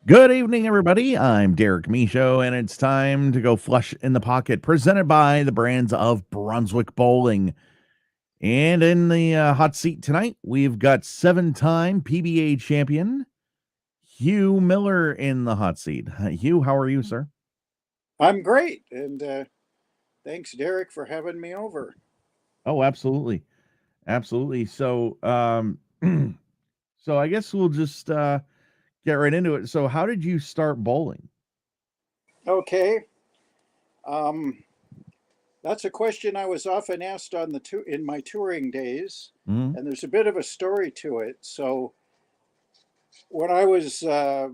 Good evening, everybody. I'm Derek Michaud, and it's time to go flush in the pocket, presented by the brands of Brunswick Bowling. And in the hot seat tonight, we've got seven-time PBA champion Hugh Miller in the hot seat. Hugh, how are you, sir? I'm great, and thanks, Derek, for having me over. Oh, absolutely, absolutely. So I guess we'll just get right into it. So, how did you start bowling? Okay, um, that's a question I was often asked in my touring days, Hmm. and there's a bit of a story to it. So, when I was a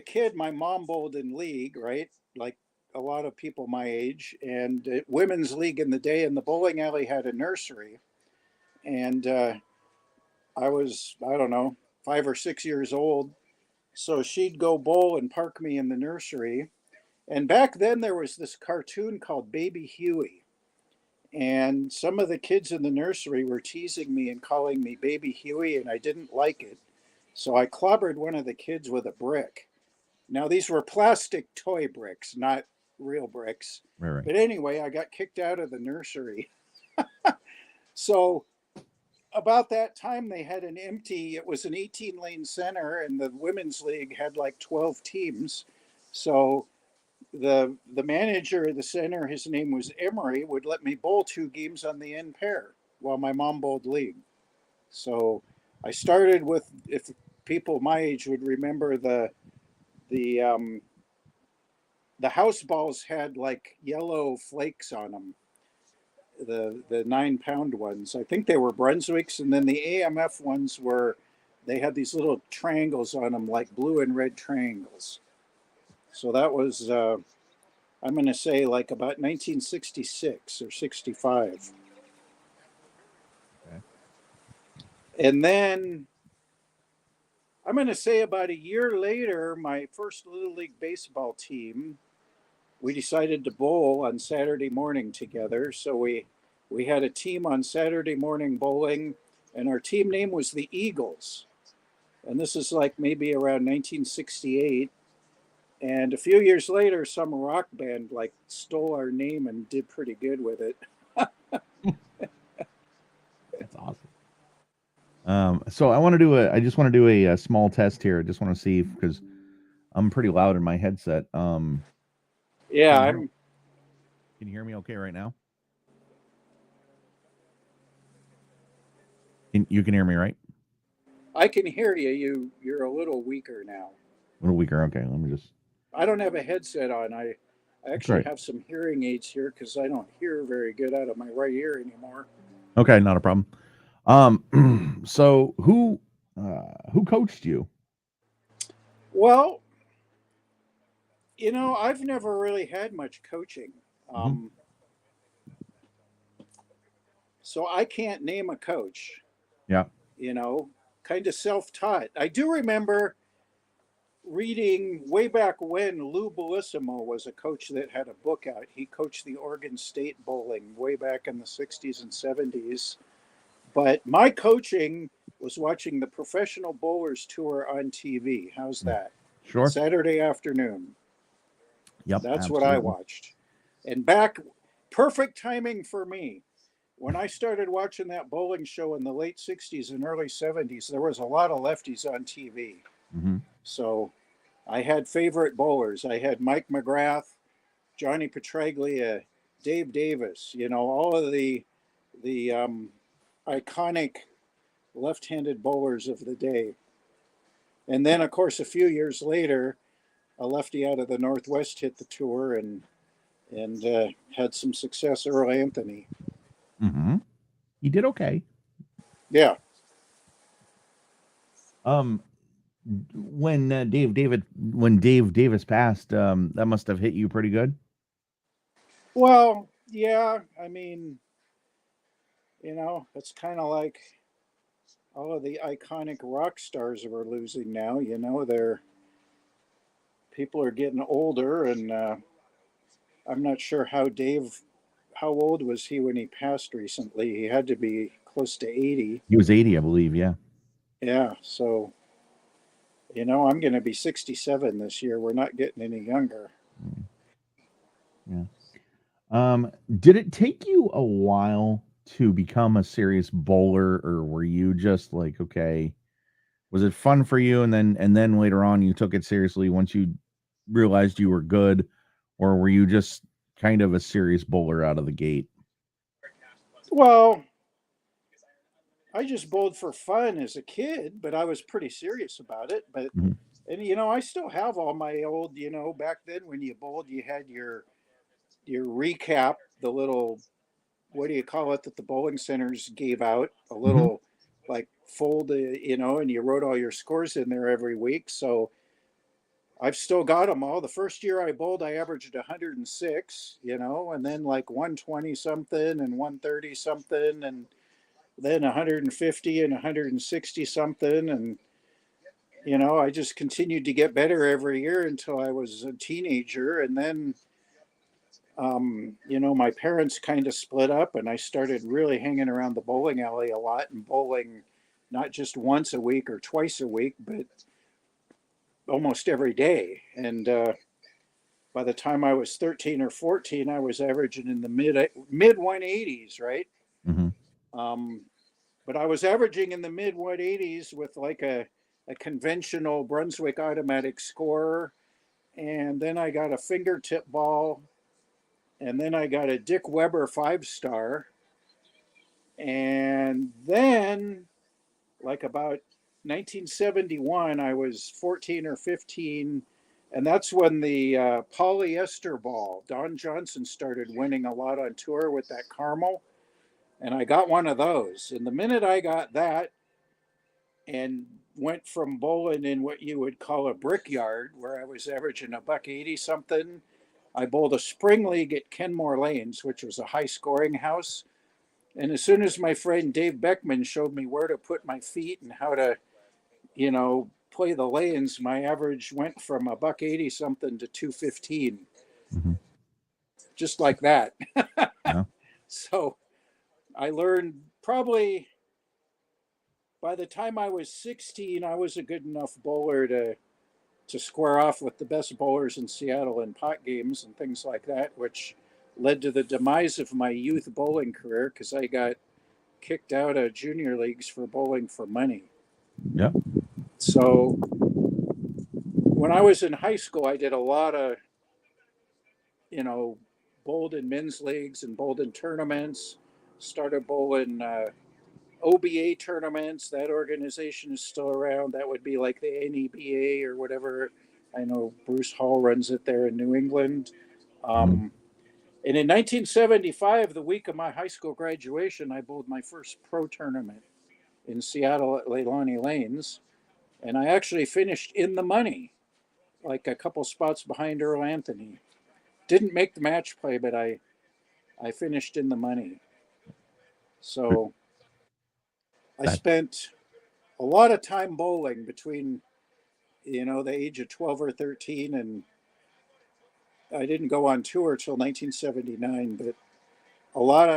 kid, my mom bowled in league, right? Like a lot of people my age, and women's league in the day, and the bowling alley had a nursery, and I don't know, 5 or 6 years old. So she'd go bowl and park me in the nursery. And back then, there was this cartoon called Baby Huey. And some of the kids in the nursery were teasing me and calling me Baby Huey, and I didn't like it. So I clobbered one of the kids with a brick. Now, these were plastic toy bricks, not real bricks. Right, right. But anyway, I got kicked out of the nursery. So, about that time, they had it was an 18 lane center, and the women's league had like 12 teams. So, the manager of the center, his name was Emery, would let me bowl two games on the end pair while my mom bowled league. So I started with, if people my age would remember, the the house balls had like yellow flakes on them. The 9 pound ones, I think they were Brunswicks, and then the AMF ones were, they had these little triangles on them, like blue and red triangles. So that was I'm going to say like about 1966 or 65. Okay. And then I'm going to say about a year later, my first Little League baseball team, we decided to bowl on Saturday morning together. So we had a team on Saturday morning bowling, and our team name was the Eagles. And this is like maybe around 1968. And a few years later, some rock band like stole our name and did pretty good with it. That's awesome. So I just want to do a small test here. I just want to see because I'm pretty loud in my headset. Yeah, Can you hear I'm can you hear me okay right now? You can hear me, right? I can hear you. You're a little weaker now. A little weaker. Okay, let me just. I don't have a headset on. I That's actually right. have some hearing aids here because I don't hear very good out of my right ear anymore. Okay, not a problem. So who coached you? Well, I've never really had much coaching. Hmm. Um, so I can't name a coach, Yeah. you know, kind of self taught. I do remember reading way back when Lou Bellissimo was a coach that had a book out. He coached the Oregon State bowling way back in the 60s and 70s. But my coaching was watching the Professional Bowlers Tour on TV. How's Mm. that? Sure. Saturday afternoon. Yep. That's what I Absolutely. watched. And back, perfect timing for me. When I started watching that bowling show in the late 60s and early 70s, there was a lot of lefties on TV. Hmm. So I had favorite bowlers. I had Mike McGrath, Johnny Petraglia, Dave Davis, all of the iconic left-handed bowlers of the day. And then, of course, a few years later, a lefty out of the Northwest hit the tour and had some success. Earl Anthony. Hmm. You did okay. Yeah. Um, when Dave Davis passed, that must have hit you pretty good. Well, yeah. I mean, it's kind of like all of the iconic rock stars we're losing now. They're people are getting older, and I'm not sure how old was he when he passed recently? He had to be close to 80. He was 80, I believe. Yeah. Yeah. So I'm going to be 67 this year. We're not getting any younger. Mm, yeah. Did it take you a while to become a serious bowler, or were you just like, okay, was it fun for you, and then later on you took it seriously once you realized you were good, or were you just kind of a serious bowler out of the gate? Well, I just bowled for fun as a kid, but I was pretty serious about it. But Mhm, and I still have all my old, back then when you bowled, you had your recap, the little, what do you call it, that the bowling centers gave out, a mhm, little like fold, and you wrote all your scores in there every week. So I've still got them all. The first year I bowled, I averaged 106, and then like 120 something and 130 something, and then 150 and 160 something. And, I just continued to get better every year until I was a teenager. And then, my parents kind of split up and I started really hanging around the bowling alley a lot and bowling not just once a week or twice a week, but almost every day. And by the time I was 13 or 14, I was averaging in the mid 180s, right? mhm, Um, but I was averaging in the mid 180s with like a conventional Brunswick automatic scorer. And then I got a fingertip ball. And then I got a Dick Weber 5 star. And then, like about 1971, I was 14 or 15. And that's when the polyester ball, Don Johnson started winning a lot on tour with that caramel. And I got one of those. And the minute I got that, and went from bowling in what you would call a brickyard, where I was averaging a buck 80 something. I bowled a spring league at Kenmore Lanes, which was a high scoring house. And as soon as my friend Dave Beckman showed me where to put my feet and how to, play the lanes, my average went from a buck 80 something to 215, mhm. just like that. Yeah. So I learned probably by the time I was 16, I was a good enough bowler to square off with the best bowlers in Seattle in pot games and things like that, which led to the demise of my youth bowling career because I got kicked out of junior leagues for bowling for money. Yep. So when I was in high school, I did a lot of, you know, bowled in men's leagues and bowled in tournaments, started bowling OBA tournaments. That organization is still around. That would be like the NEBA or whatever. I know Bruce Hall runs it there in New England. Mhm, Um, and in 1975, the week of my high school graduation, I bowled my first pro tournament in Seattle at Leilani Lanes. And I actually finished in the money, like a couple spots behind Earl Anthony. Didn't make the match play, but I finished in the money. So I that spent a lot of time bowling between the age of 12 or 13, and I didn't go on tour till 1979, but a lot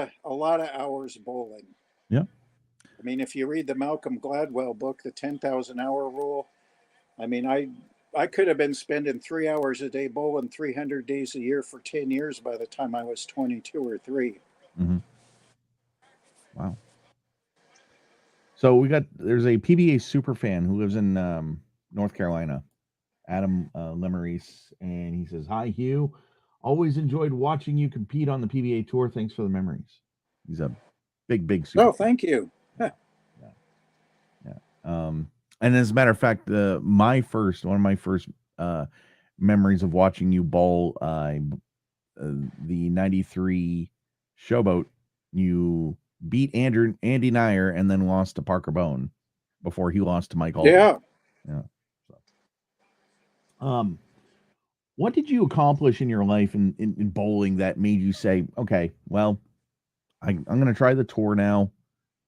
of hours bowling. Yep. I mean, if you read the Malcolm Gladwell book, the 10,000 hour rule, I mean, I could have been spending 3 hours a day bowling 300 days a year for 10 years by the time I was 22 or 3. Mhm. Wow. So there's a PBA super fan who lives in North Carolina, Adam Lemerise, and he says, "Hi Hugh, always enjoyed watching you compete on the PBA tour. Thanks for the memories." He's a big super Oh, fan. thank you. Yeah, yeah, yeah. And as a matter of fact, one of my first uh memories of watching you bowl, the '93 Showboat. You beat Andy Nyer and then lost to Parker Bone before he lost to Mike Alden. Yeah. Yeah. So, what did you accomplish in your life in bowling that made you say, okay, well, I'm going to try the tour now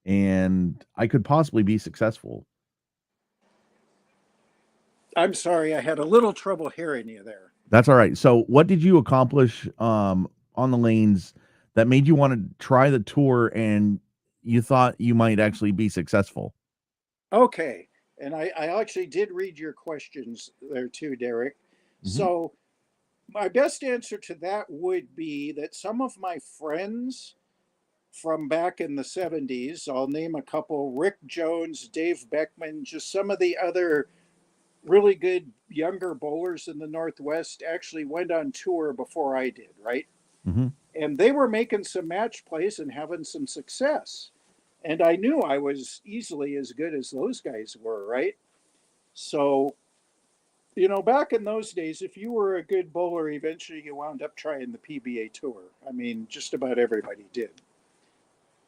and I could possibly be successful? I'm sorry, I had a little trouble hearing you there. That's all right. So, what did you accomplish on the lanes that made you want to try the tour and you thought you might actually be successful? Okay. And I actually did read your questions there too, Derek. Hmm. So my best answer to that would be that some of my friends from back in the 70s, I'll name a couple: Rick Jones, Dave Beckman, just some of the other really good younger bowlers in the Northwest actually went on tour before I did, right? Hmm. And they were making some match plays and having some success. And I knew I was easily as good as those guys were, right? So, back in those days, if you were a good bowler, eventually you wound up trying the PBA tour. I mean, just about everybody did.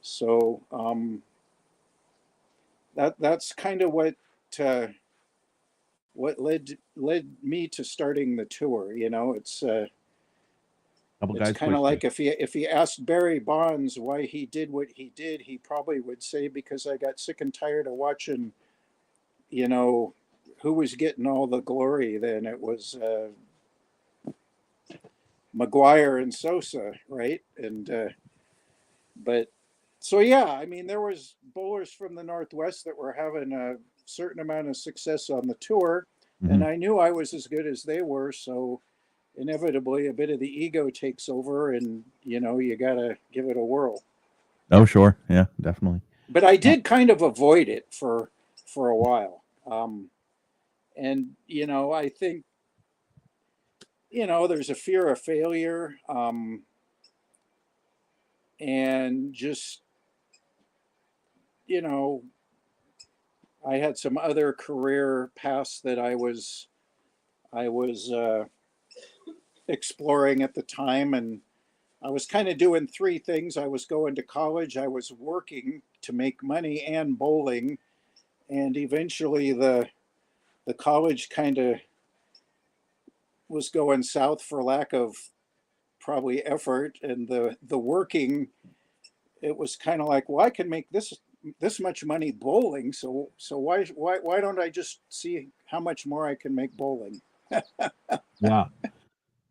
So that's kind of uh, what led me to starting the tour. Couple It's guys kind of pushed you. like if you asked Barry Bonds why he did what he did, he probably would say because I got sick and tired of watching, you know, who was getting all the glory. Then it was McGuire and Sosa, right? And but so yeah, I mean, there was bowlers from the Northwest that were having a certain amount of success on the tour, and Hmm. I knew I was as good as they were. So inevitably, a bit of the ego takes over, and you gotta give it a whirl. Oh, sure. Yeah, definitely. But I Uh, did kind of avoid it for a while, and I think there's a fear of failure, and just you know I had some other career paths that I was exploring at the time, and I was kind of doing three things. I was going to college, I was working to make money, and bowling. And eventually, the college kind of was going south for lack of probably effort, and the working, it was kind of like, well, I can make this much money bowling, so why don't I just see how much more I can make bowling? yeah.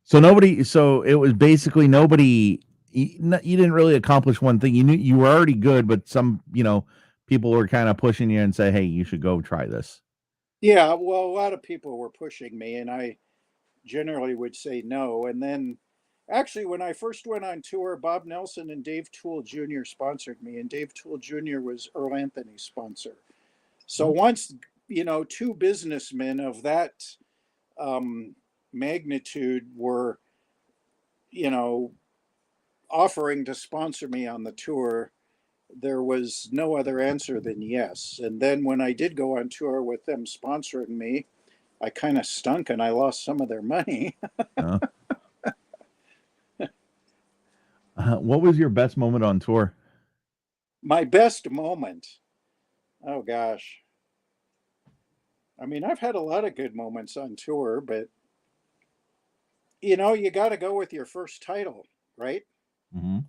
So it was basically nobody. You didn't really accomplish one thing. You knew you were already good, but some people were kind of pushing you and say, "Hey, you should go try this." Yeah, well, a lot of people were pushing me, and I generally would say no. And then, actually, when I first went on tour, Bob Nelson and Dave Toole Jr. sponsored me, and Dave Toole Jr. was Earl Anthony's sponsor. So Oh. once two businessmen of that um, magnitude were you know offering to sponsor me on the tour, there was no other answer than yes. And then when I did go on tour with them sponsoring me, I kind of stunk and I lost some of their money. Uh, what was your best moment on tour? My best moment, oh gosh. I mean, I've had a lot of good moments on tour, but you got to go with your first title, right? Hmm.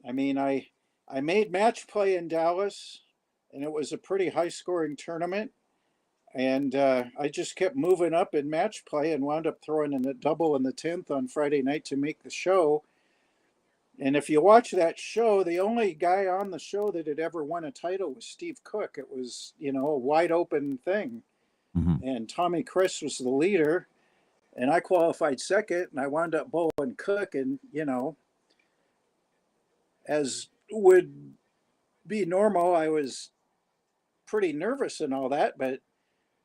I mean, I made match play in Dallas, and it was a pretty high scoring tournament. And I just kept moving up in match play and wound up throwing in a double in the 10th on Friday night to make the show. And if you watch that show, the only guy on the show that had ever won a title was Steve Cook. It was, a wide open thing. Hmm. And Tommy Chris was the leader. And I qualified second, and I wound up bowling Cook. And, as would be normal, I was pretty nervous and all that. But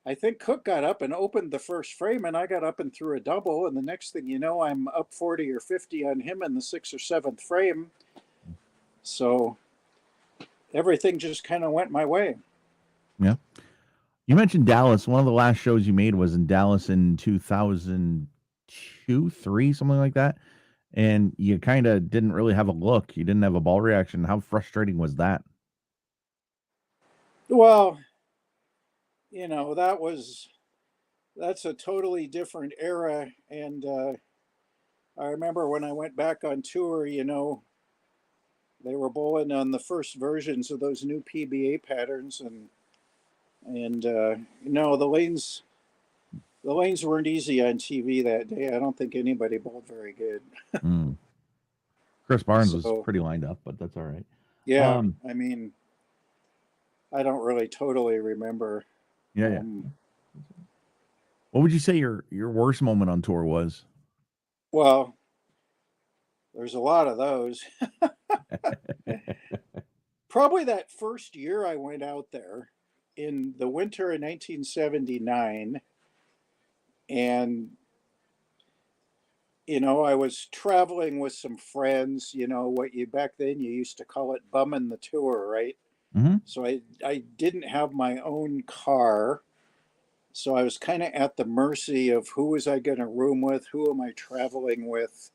I think Cook got up and opened the first frame, and I got up and threw a double. And the next thing you know, I'm up 40 or 50 on him in the sixth or seventh frame. So everything just kind of went my way. Yeah. You mentioned Dallas. One of the last shows you made was in Dallas in 2002, three, something like that. And you kind of didn't really have a look. You didn't have a ball reaction. How frustrating was that? Well, that's a totally different era. And I remember when I went back on tour, they were bowling on the first versions of those new PBA patterns, and the lanes weren't easy on TV that day. I don't think anybody bowled very good. Mm. Chris Barnes was So pretty lined up, but that's all right. yeah, Um, I mean, I don't really totally remember. Yeah, yeah. Um, What would you say your worst moment on tour was? well, there's a lot of those. Probably that first year I went out there in the winter of 1979, and I was traveling with some friends. What you back then you used to call it bumming the tour, right? Hmm. So I didn't have my own car, so I was kind of at the mercy of who was I going to room with, who am I traveling with,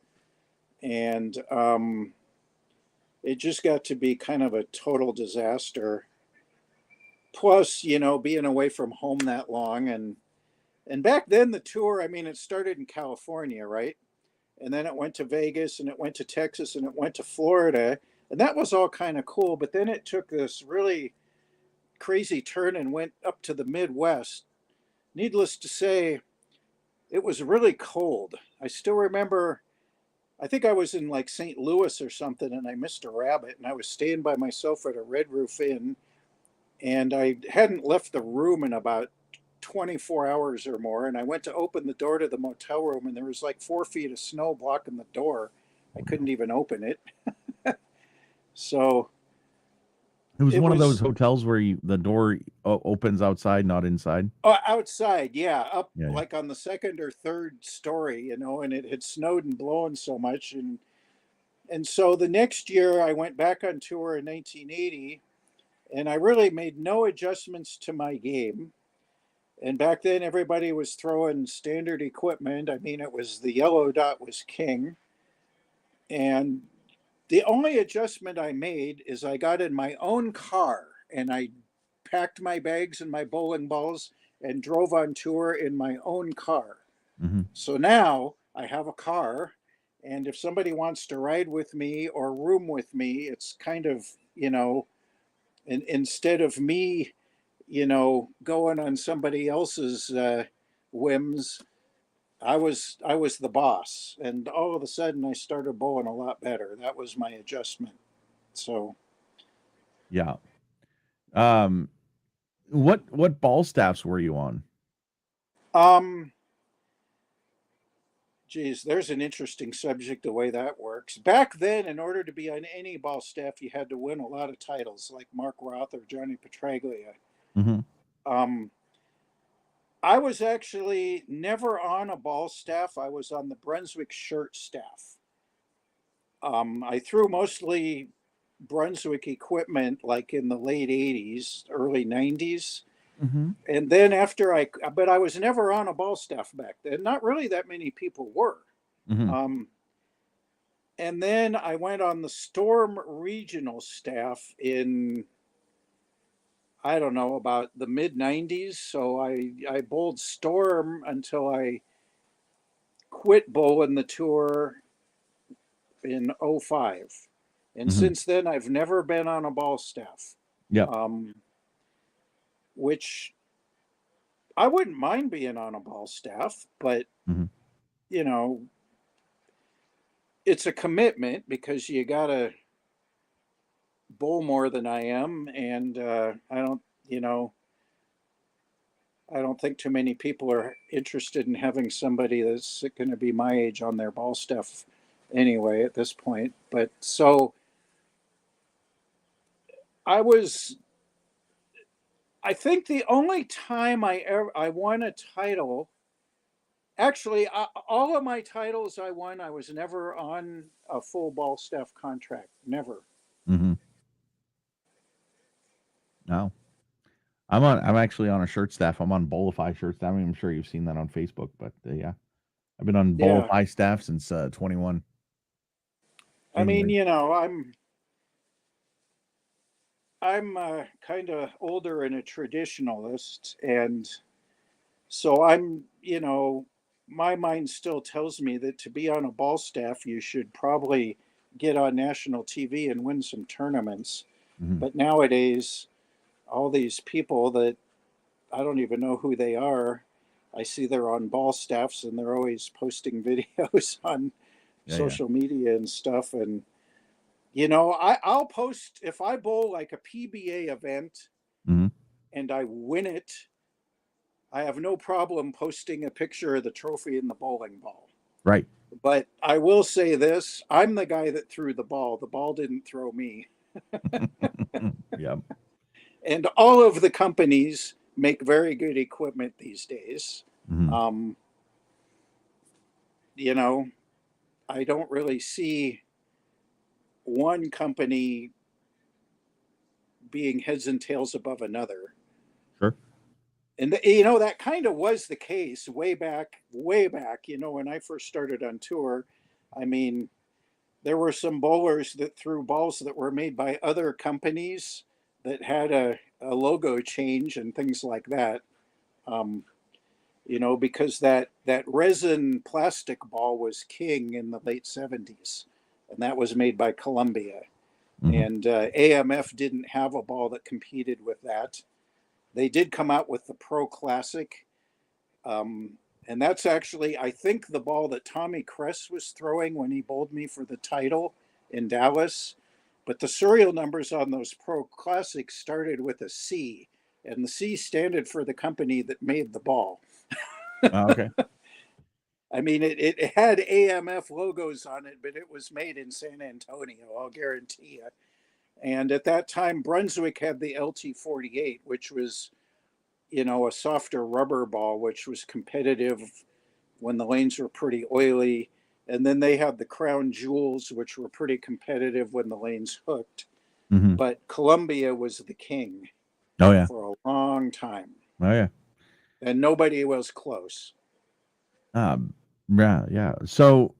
and it just got to be kind of a total disaster. Plus, being away from home that long, and back then the tour, I mean, it started in California, right? And then it went to Vegas, and it went to Texas, and it went to Florida, and that was all kind of cool. But then it took this really crazy turn and went up to the Midwest. Needless to say, it was really cold. I still remember, I think I was in like St. Louis or something, and I missed a rabbit, and I was staying by myself at a Red Roof Inn, and I hadn't left the room in about 24 hours or more. And I went to open the door to the motel room, and there was like 4 feet of snow blocking the door. I Oh couldn't no. even open it. So It was it one of those was hotels where the door opens outside, not inside. outside, yeah, up Yeah, yeah. like on the second or third story, and it had snowed and blown so much. And so the next year I went back on tour in 1980, and I really made no adjustments to my game. And back then, everybody was throwing standard equipment. I mean, it was the yellow dot was king. And the only adjustment I made is I got in my own car and I packed my bags and my bowling balls and drove on tour in my own car. Hmm. So now I have a car. And if somebody wants to ride with me or room with me, it's kind of, instead of me going on somebody else's whims. I was the boss, and all of a sudden I started bowling a lot better. That was my adjustment. So, Yeah. Um, what ball staffs were you on? um, geez, there's an interesting subject the way that works. Back then, in order to be on any ball staff, you had to win a lot of titles, like Mark Roth or Johnny Petraglia. Hmm. Um, I was actually never on a ball staff. I was on the Brunswick shirt staff. I threw mostly Brunswick equipment like in the late 80s, early 90s. Hmm. And then but I was never on a ball staff back then. Not really that many people were. Hmm. Um, and then I went on the Storm regional staff in, I don't know, about the mid 90s. So I bowled Storm until I quit bowling the tour in '05. And Hmm. since then, I've never been on a ball staff, Yep. um, which I wouldn't mind being on a ball staff, but Hmm. you know, it's a commitment because you gotta bowl more than I am, and you know, I don't think too many people are interested in having somebody that's going to be my age on their ball staff anyway at this point. But so I was I think the only time I won a title, actually, all of my titles I won, I was never on a full ball staff contract. Never. Hmm. No. I'm actually on a shirt staff. I'm on Bolify shirt staff. I'm sure you've seen that on Facebook, but yeah. I've been on Yeah. Bolify staff since 21 I mean, January. I'm kind of older and a traditionalist, and so my mind still tells me that to be on a ball staff, you should probably get on national TV and win some tournaments. Hmm. But nowadays, all these people that I don't even know who they are, I see they're on ball staffs and they're always posting videos on Yeah, yeah. social media and stuff. And I'll post if I bowl like a PBA event. Hmm. and I win it, I have no problem posting a picture of the trophy and the bowling ball. Right. But I will say this, I'm the guy that threw the ball. The ball didn't throw me. Yep. And all of the companies make very good equipment these days. Hmm. Um, you know, I don't really see one company being heads and tails above another. Sure. And that kind of was the case way back. When I first started on tour, I mean, there were some bowlers that threw balls that were made by other companies that had a logo change and things like that. Um, because that resin plastic ball was king in the late 70s, and that was made by Columbia. Hmm. And AMF didn't have a ball that competed with that. They did come out with the Pro Classic, and that's actually, I think, the ball that Tommy Kress was throwing when he bowled me for the title in Dallas. But the serial numbers on those Pro Classics started with a C, and the C standard for the company that made the ball. Okay. I mean, it had AMF logos on it, but it was made in San Antonio, I'll guarantee you. And at that time, Brunswick had the LT-48, which was, a softer rubber ball, which was competitive when the lanes were pretty oily. And then they had the Crown Jewels, which were pretty competitive when the lanes hooked. Hmm. But Columbia was the king Oh yeah. for a long time, Oh yeah. and nobody was close. Um, yeah, yeah. So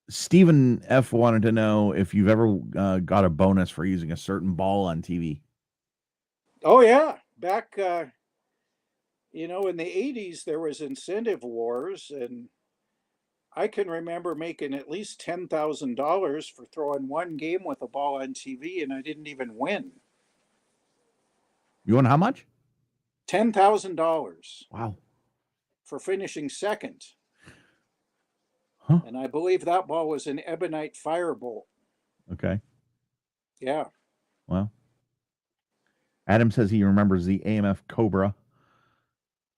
Stephen F wanted to know if you've ever got a bonus for using a certain ball on TV. Oh, yeah. Back, in the 80s, there was incentive wars, and I can remember making at least $10,000 for throwing one game with a ball on TV, and I didn't even win. You want how much? $10,000 Wow. for finishing second. Huh. And I believe that ball was an Ebonite Firebolt. Okay. Yeah. Well, Adam says he remembers the AMF Cobra.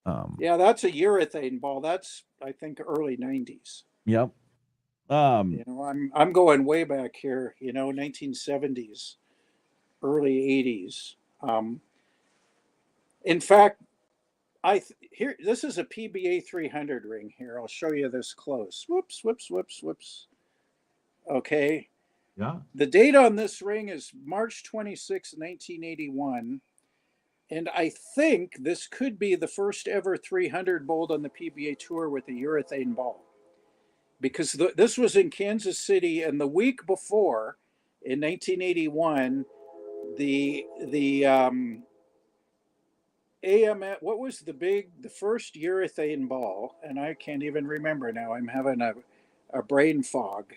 Um, Yeah, that's a urethane ball. That's, I think, early 90s. yep. Um, I'm going way back here, 1970s, early 80s. In fact, here, this is a PBA 300 ring here. I'll show you this close. Whoops, whoops, whoops, whoops. Okay. yeah. The date on this ring is March 26, 1981. And I think this could be the first ever 300 bowled on the PBA Tour with a urethane ball. Because this was in Kansas City, and the week before, in 1981, the AMF, what was the first urethane ball? And I can't even remember now. I'm having a brain fog.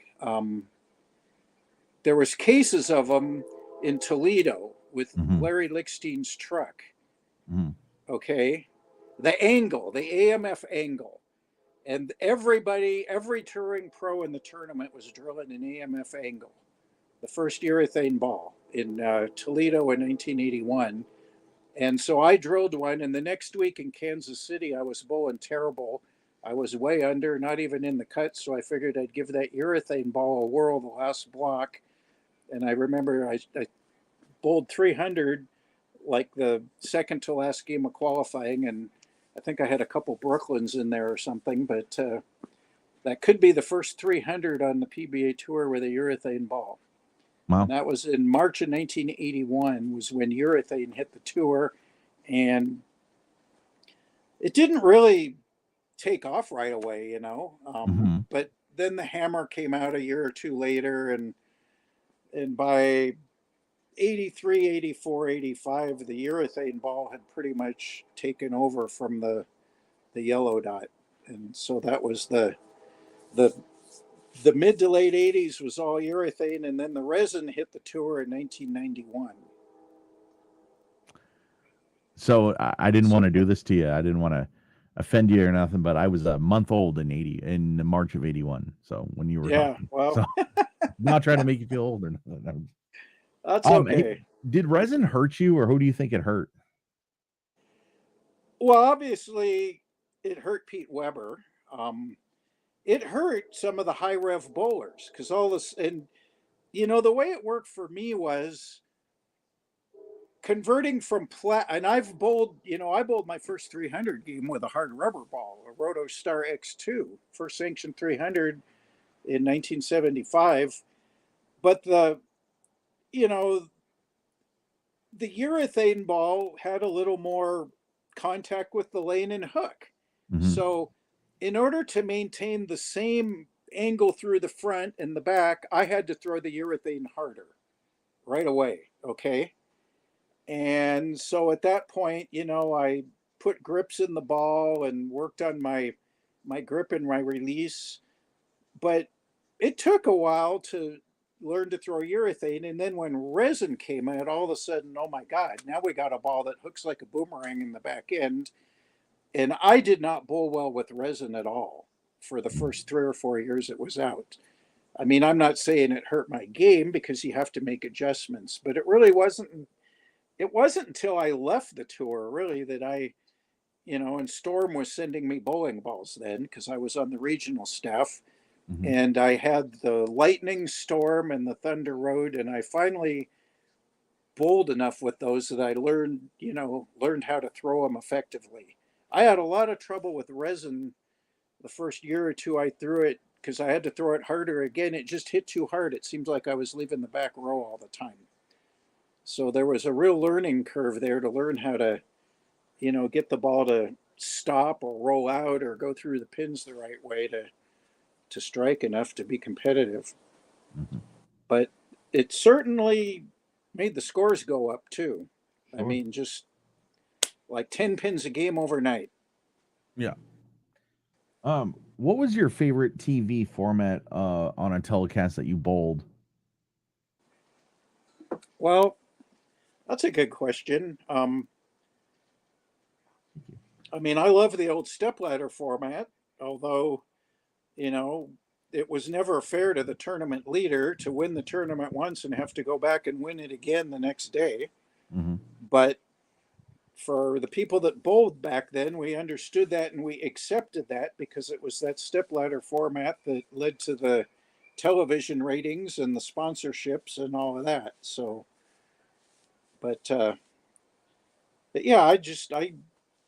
There was cases of them in Toledo with Hmm. Larry Lickstein's truck. Hmm. Okay, the AMF angle, and every touring pro in the tournament was drilling an AMF angle. The first urethane ball in Toledo in 1981. And so I drilled one, and the next week in Kansas City, I was bowling terrible. I was way under, not even in the cut, so I figured I'd give that urethane ball a whirl the last block. And I remember I bowled 300 like the second to last game of qualifying, and I think I had a couple Brooklyns in there or something, but that could be the first 300 on the PBA Tour with a urethane ball. And Wow. that was in March of 1981 was when urethane hit the tour, and it didn't really take off right away, Hmm. but then the hammer came out a year or two later, and by 83, 84, 85, the urethane ball had pretty much taken over from the yellow dot. And so that was the the mid to late 80s was all urethane, and then the resin hit the tour in 1991. So I didn't So want to do this to you. I didn't want to offend you or nothing, but I was a month old in March of 81. So when you were yeah, talking, well, so not trying to make you feel old or nothing. that's Hey, okay. did resin hurt you, or who do you think it hurt? Well, obviously, it hurt Pete Weber. Um, it hurt some of the high rev bowlers because all this, and the way it worked for me was converting from plat. And I bowled my first 300 game with a hard rubber ball, a Roto Star X2, first sanctioned 300 in 1975. But you know, the urethane ball had a little more contact with the lane and hook. Hmm. So, in order to maintain the same angle through the front and the back, I had to throw the urethane harder right away. Okay. And so at that point, I put grips in the ball and worked on my grip and my release. But it took a while to learn to throw urethane. And then when resin came out, all of a sudden, oh my God, now we got a ball that hooks like a boomerang in the back end. And I did not bowl well with resin at all for the first 3 or 4 years it was out. I mean, I'm not saying it hurt my game because you have to make adjustments, but it wasn't until I left the tour really that and Storm was sending me bowling balls then because I was on the regional staff, Hmm. and I had the Lightning Storm and the Thunder Road, and I finally bowled enough with those that I learned how to throw them effectively. I had a lot of trouble with resin the first year or two I threw it because I had to throw it harder again. It just hit too hard. It seems like I was leaving the back row all the time. So there was a real learning curve there to learn how to, get the ball to stop or roll out or go through the pins the right way to strike enough to be competitive. Hmm. But it certainly made the scores go up too. I Sure. mean, just like 10 pins a game overnight. Yeah. What was your favorite TV format on a telecast that you bowled? Well, that's a good question. I mean, I love the old stepladder format, although, you know, it was never fair to the tournament leader to win the tournament once and have to go back and win it again the next day. Hmm. But for the people that bowled back then, we understood that and we accepted that because it was that stepladder format that led to the television ratings and the sponsorships and all of that. So, but, uh, but yeah,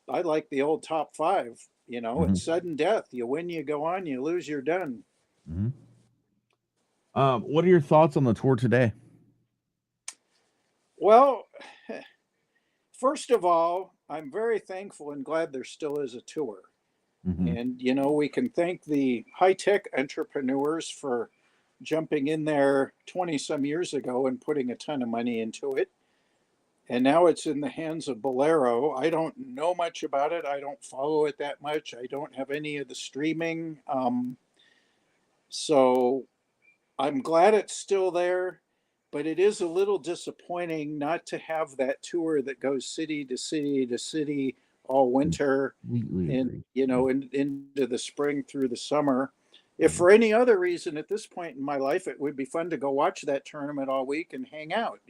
I like the old top five. Hmm. It's sudden death. You win, you go on. You lose, you're done. Hmm. What are your thoughts on the tour today? Well, first of all, I'm very thankful and glad there still is a tour. Hmm. And, we can thank the high tech entrepreneurs for jumping in there 20 some years ago and putting a ton of money into it. And now it's in the hands of Bolero. I don't know much about it. I don't follow it that much. I don't have any of the streaming. So I'm glad it's still there, but it is a little disappointing not to have that tour that goes city to city to city all winter Completely and agree. into the spring through the summer. If Hmm. for any other reason at this point in my life it would be fun to go watch that tournament all week and hang out.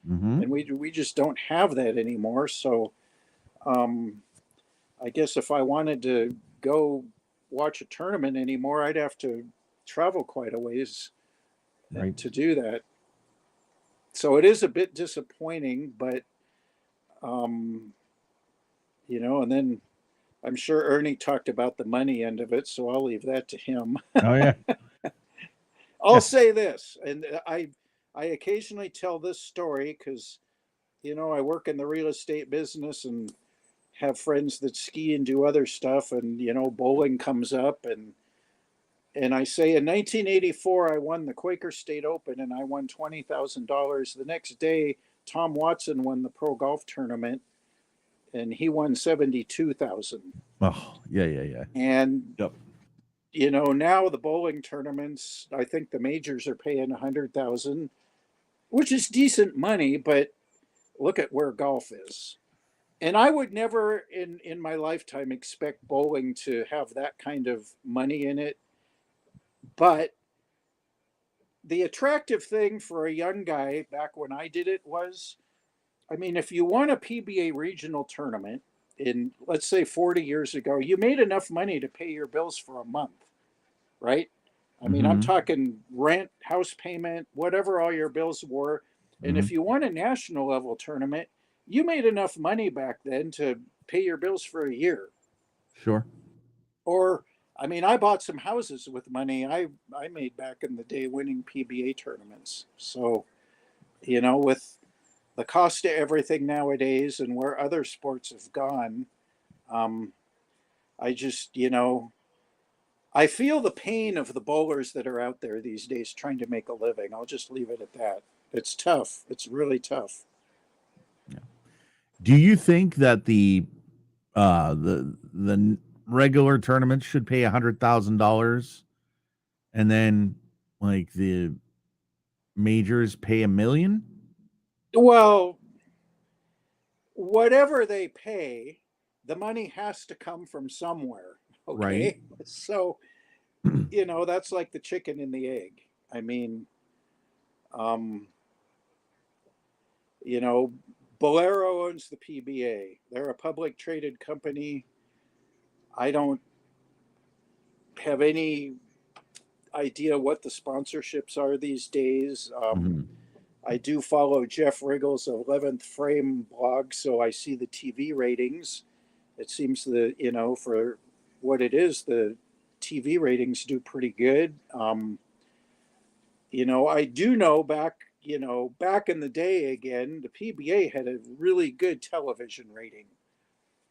Hmm. And we just don't have that anymore. So um, I guess if I wanted to go watch a tournament anymore, I'd have to travel quite a ways Right. to do that. So it is a bit disappointing, but um, and then I'm sure Ernie talked about the money end of it, so I'll leave that to him. Oh yeah. I'll Yeah. say this, and I occasionally tell this story because I work in the real estate business and have friends that ski and do other stuff, and bowling comes up, and I say in 1984 I won the Quaker State Open and I won $20,000. The next day, Tom Watson won the pro golf tournament and he won 72,000. Oh yeah, yeah, yeah. And Yep. now the bowling tournaments, I think the majors are paying 100,000, which is decent money, but look at where golf is. And I would never in my lifetime expect bowling to have that kind of money in it, but the attractive thing for a young guy back when I did it was, I mean, if you won a PBA regional tournament, in, let's say, 40 years ago, you made enough money to pay your bills for a month, right? I mean, I'm Mm-hmm. talking rent, house payment, whatever all your bills were. And Mm-hmm. if you won a national level tournament, you made enough money back then to pay your bills for a year. Sure. Or, I mean, I bought some houses with money I made back in the day winning PBA tournaments. So, with the cost of everything nowadays and where other sports have gone, um, I just, I feel the pain of the bowlers that are out there these days trying to make a living. I'll just leave it at that. It's tough. It's really tough. Yeah. Do you think that the regular tournaments should pay $100,000 and then like the majors pay 1 million? Well, whatever they pay, the money has to come from somewhere. Right. Okay. So, that's like the chicken and the egg. I mean, um, you know, Bolero owns the PBA. They're a public traded company. I don't have any idea what the sponsorships are these days. Mm-hmm. I do follow Jeff Riggle's 11th Frame blog, so I see the TV ratings. It seems that, for what it is, the TV ratings do pretty good. I do know back in the day again, the PBA had a really good television rating.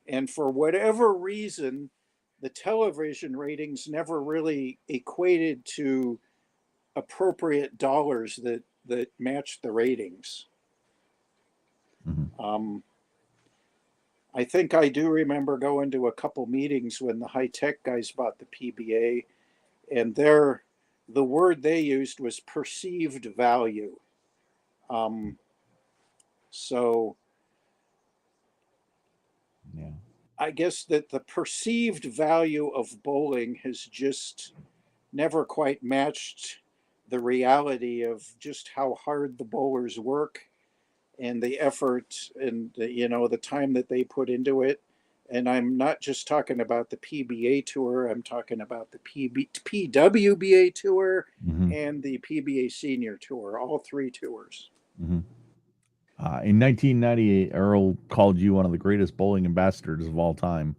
And for whatever reason, the television ratings never really equated to appropriate dollars that matched the ratings. Mm-hmm. Um, I think I do remember going to a couple meetings when the high tech guys bought the PBA, and the word they used was perceived value. Um, so Yeah. I guess that the perceived value of bowling has just never quite matched the reality of just how hard the bowlers work and the effort and the time that they put into it. And I'm not just talking about the PBA tour. I'm talking about the PWBA tour Mm-hmm. and the PBA senior tour, all three tours. Mm-hmm. In 1998, Earl called you one of the greatest bowling ambassadors of all time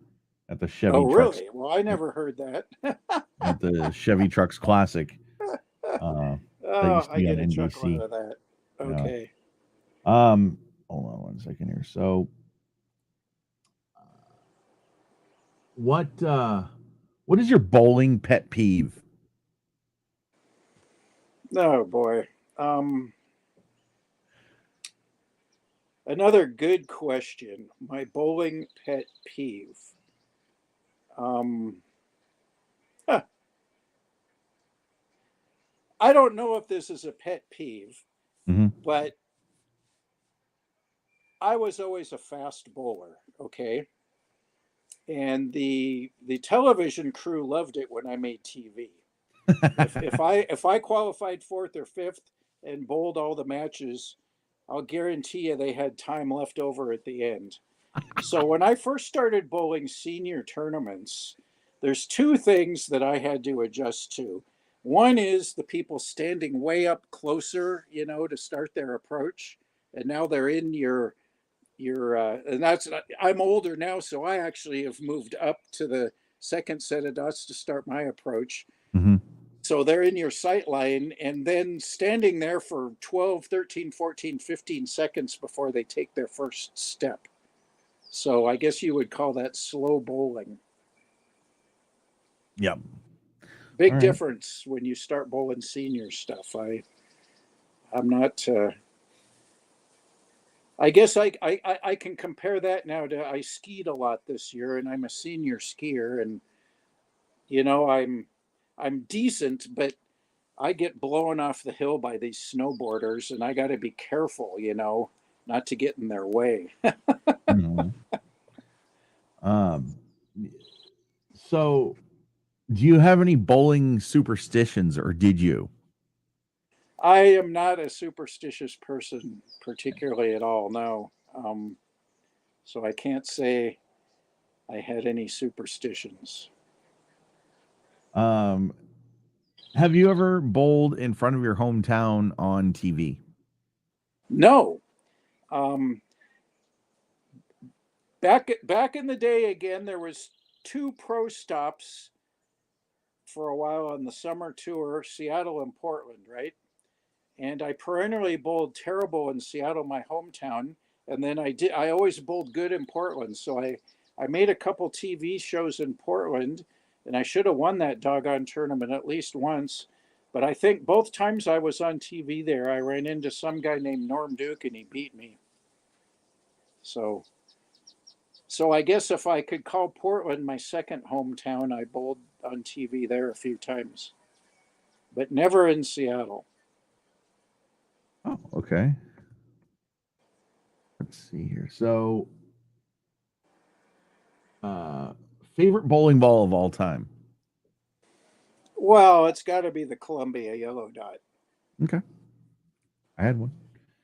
at the Oh, Chevy Trucks really? Well, I never heard that. at the Chevy Trucks Classic uh, that Oh, used to I be on get a chuckle out NBC. of that. Yeah. Okay. Hold on one second here. So, what what is your bowling pet peeve? Oh boy. Um, Another good question. My bowling pet peeve. Um, huh, I don't know if this is a pet peeve, Mm-hmm. but I was always a fast bowler. Okay, and the television crew loved it when I made TV. If I qualified fourth or fifth and bowled all the matches, I'll guarantee you they had time left over at the end. So when I first started bowling senior tournaments, there's two things that I had to adjust to. One is the people standing way up closer, to start their approach, and now they're in and that's I'm older now, so I actually have moved up to the second set of dots to start my approach. Mm-hmm. So they're in your sight line and then standing there for 12, 13, 14, 15 seconds before they take their first step. So I guess you would call that slow bowling. Yep. All Big right. difference when you start bowling senior stuff. I'm not. I guess I can compare that now to I skied a lot this year, and I'm a senior skier, and I'm decent, but I get blown off the hill by these snowboarders, and I got to be careful, not to get in their way. Mhm. Um, so, do you have any bowling superstitions, or did you? I am not a superstitious person, particularly at all. No, so I can't say. I had any superstitions. Um, have you ever bowled in front of your hometown on TV? No. Um, back in the day, again, there was two pro stops for a while on the summer tour, Seattle and Portland, right? And I perennially bowled terrible in Seattle, my hometown, and then I always bowled good in Portland. So I made a couple TV shows in Portland, and I should have won that doggone tournament at least once. But I think both times I was on TV there, I ran into some guy named Norm Duke, and he beat me. So so I guess if I could call Portland my second hometown, I bowled on TV there a few times, but never in Seattle. Oh, okay. Let's see here. So, uh, favorite bowling ball of all time? Well, it's got to be the Columbia Yellow Dot. Okay, I had one.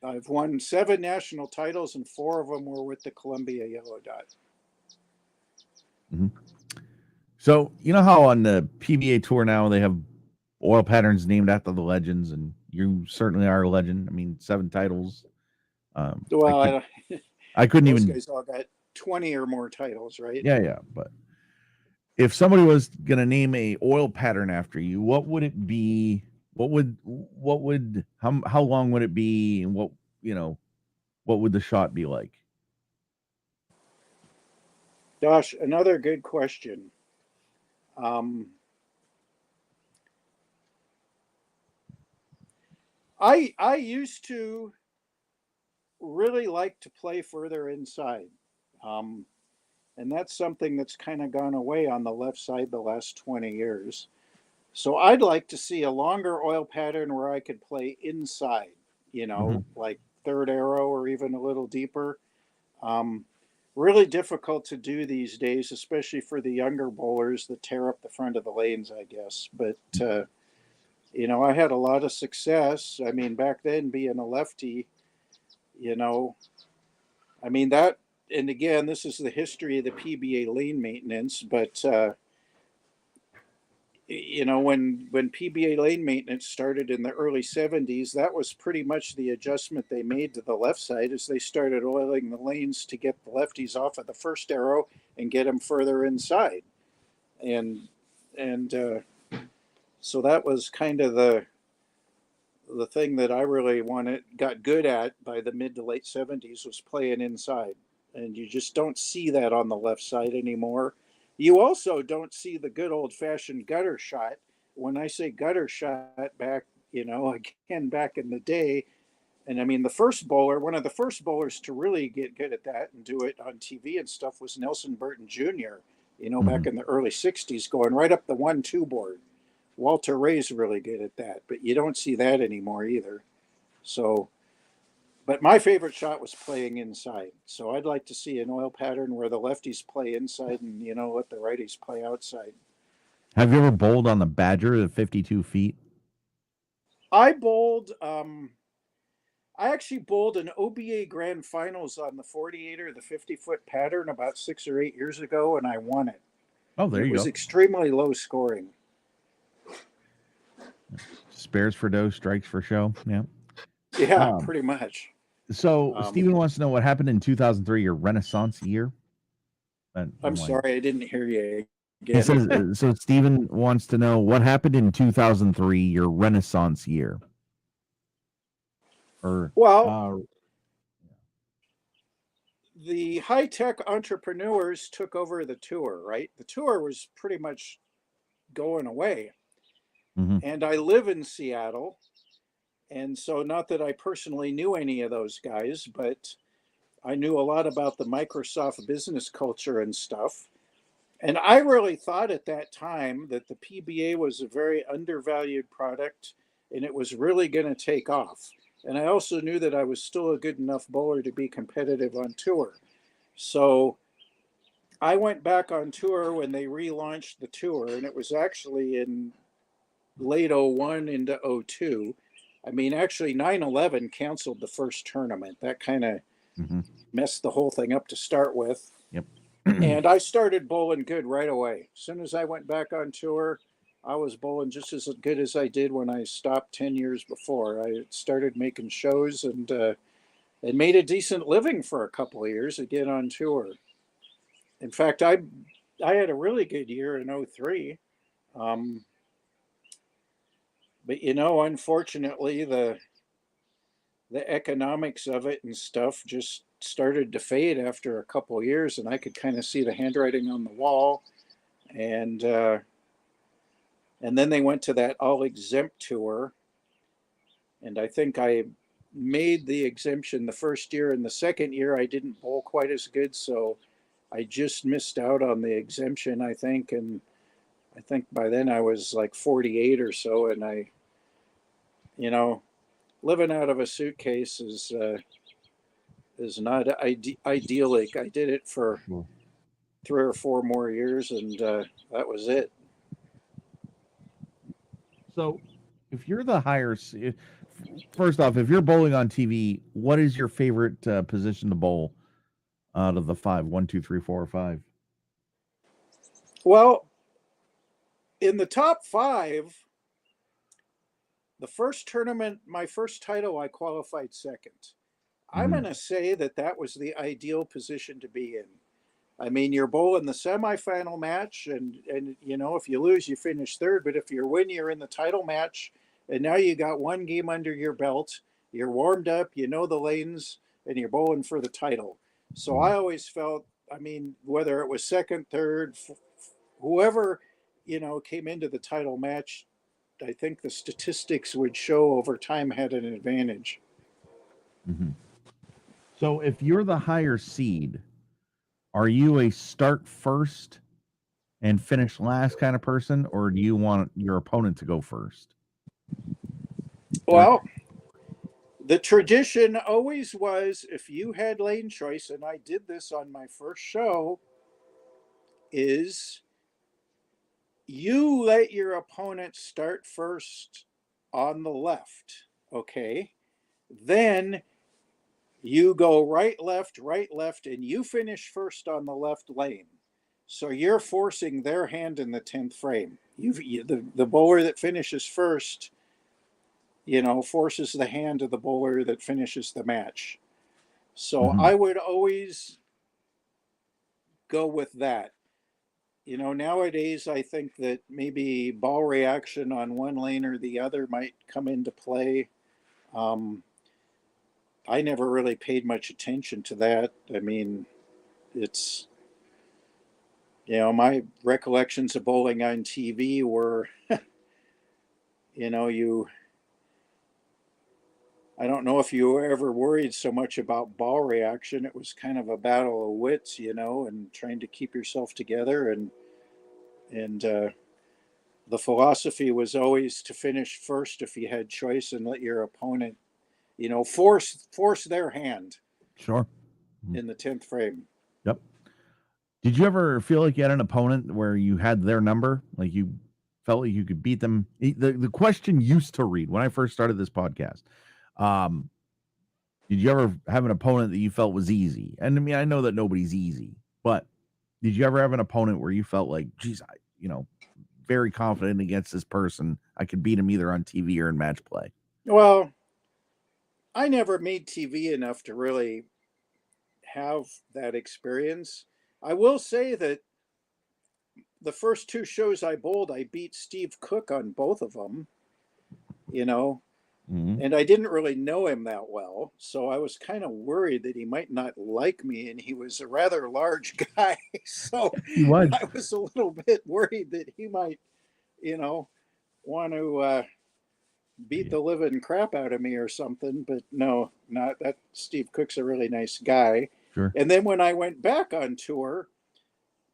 I've won 7 national titles, and 4 of them were with the Columbia Yellow Dot. Mhm. So, you know how on the PBA tour now they have oil patterns named after the legends, and you certainly are a legend. I mean, 7 titles. Um, I Well, could, I couldn't those even. guys all got 20 or more titles, right? Yeah, yeah. But if somebody was gonna name a oil pattern after you, what would it be? What would how long would it be, and what would the shot be like? Gosh, another good question. Um, I used to really like to play further inside. Um, and that's something that's kind of gone away on the left side the last 20 years. So I'd like to see a longer oil pattern where I could play inside, Hmm. like third arrow or even a little deeper. Um, really difficult to do these days, especially for the younger bowlers that tear up the front of the lanes, I guess. But, I had a lot of success. I mean, back then, being a lefty, you know, I mean, that, and again, this is the history of the PBA lane maintenance, but, when PBA lane maintenance started in the early 70s, that was pretty much the adjustment they made to the left side as they started oiling the lanes to get the lefties off of the first arrow and get them further inside. And and so that was kind of the thing that I really got good at by the mid to late 70s was playing inside. And you just don't see that on the left side anymore. You also don't see the good old fashioned gutter shot. When I say gutter shot back, again, back in the day, and I mean, one of the first bowlers to really get good at that and do it on TV and stuff was Nelson Burton Jr., Hmm. back in the early 60s, going right up the 1-2 board. Walter Ray's really good at that, but you don't see that anymore either. So, but my favorite shot was playing inside. So I'd like to see an oil pattern where the lefties play inside and let the righties play outside. Have you ever bowled on the Badger at 52 feet? I bowled. I actually bowled an OBA Grand Finals on the 48 or the 50-foot pattern about 6 or 8 years ago, and I won it. Oh, And there it you was go. extremely low scoring. Spares for dough, strikes for show. Yeah. Yeah, Um, pretty much. so Um, Steven wants to know what happened in 2003, your Renaissance year. And I'm I'm like, sorry, I didn't hear you he again. says, so Steven wants to know what happened in 2003, your Renaissance year. Or, Well, uh, the high tech entrepreneurs took over the tour, right? The tour was pretty much going away. mhm. And I live in Seattle. And so, not that I personally knew any of those guys, but I knew a lot about the Microsoft business culture and stuff. And I really thought at that time that the PBA was a very undervalued product and it was really going to take off. And I also knew that I was still a good enough bowler to be competitive on tour. So I went back on tour when they relaunched the tour, and it was actually in late '01 into '02. I mean, actually, 9/11 canceled the first tournament. That kind of Mhm. messed the whole thing up to start with. Yep. And I started bowling good right away. As soon as I went back on tour, I was bowling just as good as I did when I stopped 10 years before. I started making shows and made a decent living for a couple of years again on tour. In fact, I had a really good year in '03. Um, but unfortunately, the economics of it and stuff just started to fade after a couple of years, and I could kind of see the handwriting on the wall. And then they went to that all exempt tour, and I think I made the exemption the first year, and the second year I didn't bowl quite as good, so I just missed out on the exemption, I think. And I think by then I was like 48 or so, and you know, living out of a suitcase is not idyllic. I did it for Sure. 3 or 4 more years, and that was it. So, if you're the first off, if you're bowling on TV, what is your favorite position to bowl out of the five? 1, 2, 3, 4, or 5? Well, in the top 5, the first tournament, my first title, I qualified second. I'm Mm-hmm. going to say that was the ideal position to be in. I mean, you're bowling the semifinal match, and if you lose, you finish third. But if you win, you're in the title match, and now you got one game under your belt. You're warmed up, you know the lanes, and you're bowling for the title. So I always felt, I mean, whether it was second, third, whoever came into the title match, I think the statistics would show over time had an advantage. Mm-hmm. So, if you're the higher seed, are you a start first and finish last kind of person, or do you want your opponent to go first? Or Well, the tradition always was, if you had lane choice, and I did this on my first show, is you let your opponent start first on the left. Okay. Then you go right, left, and you finish first on the left lane. So you're forcing their hand in the 10th frame. The bowler that finishes first, forces the hand of the bowler that finishes the match. So Mhm. I would always go with that. Nowadays I think that maybe ball reaction on one lane or the other might come into play. Um, I never really paid much attention to that. I mean, it's my recollections of bowling on TV were, you. I don't know if you were ever worried so much about ball reaction. It was kind of a battle of wits, and trying to keep yourself together, and the philosophy was always to finish first if you had choice, and let your opponent, force their hand Sure. Mhm. in the 10th frame. Yep. Did you ever feel like you had an opponent where you had their number, like you felt like you could beat them? The question used to read when I first started this podcast. Um, did you ever have an opponent that you felt was easy? And I mean, I know that nobody's easy, but did you ever have an opponent where you felt like, geez, very confident against this person? I could beat him either on TV or in match play. Well, I never made TV enough to really have that experience. I will say that the first 2 shows I bowled, I beat Steve Cook on both of them, you know, Mm-hmm. and I didn't really know him that well. So I was kind of worried that he might not like me, and he was a rather large guy. So He was. I was a little bit worried that he might, want to beat the living crap out of me or something. But no, not that. Steve Cook's a really nice guy. Sure. And then when I went back on tour,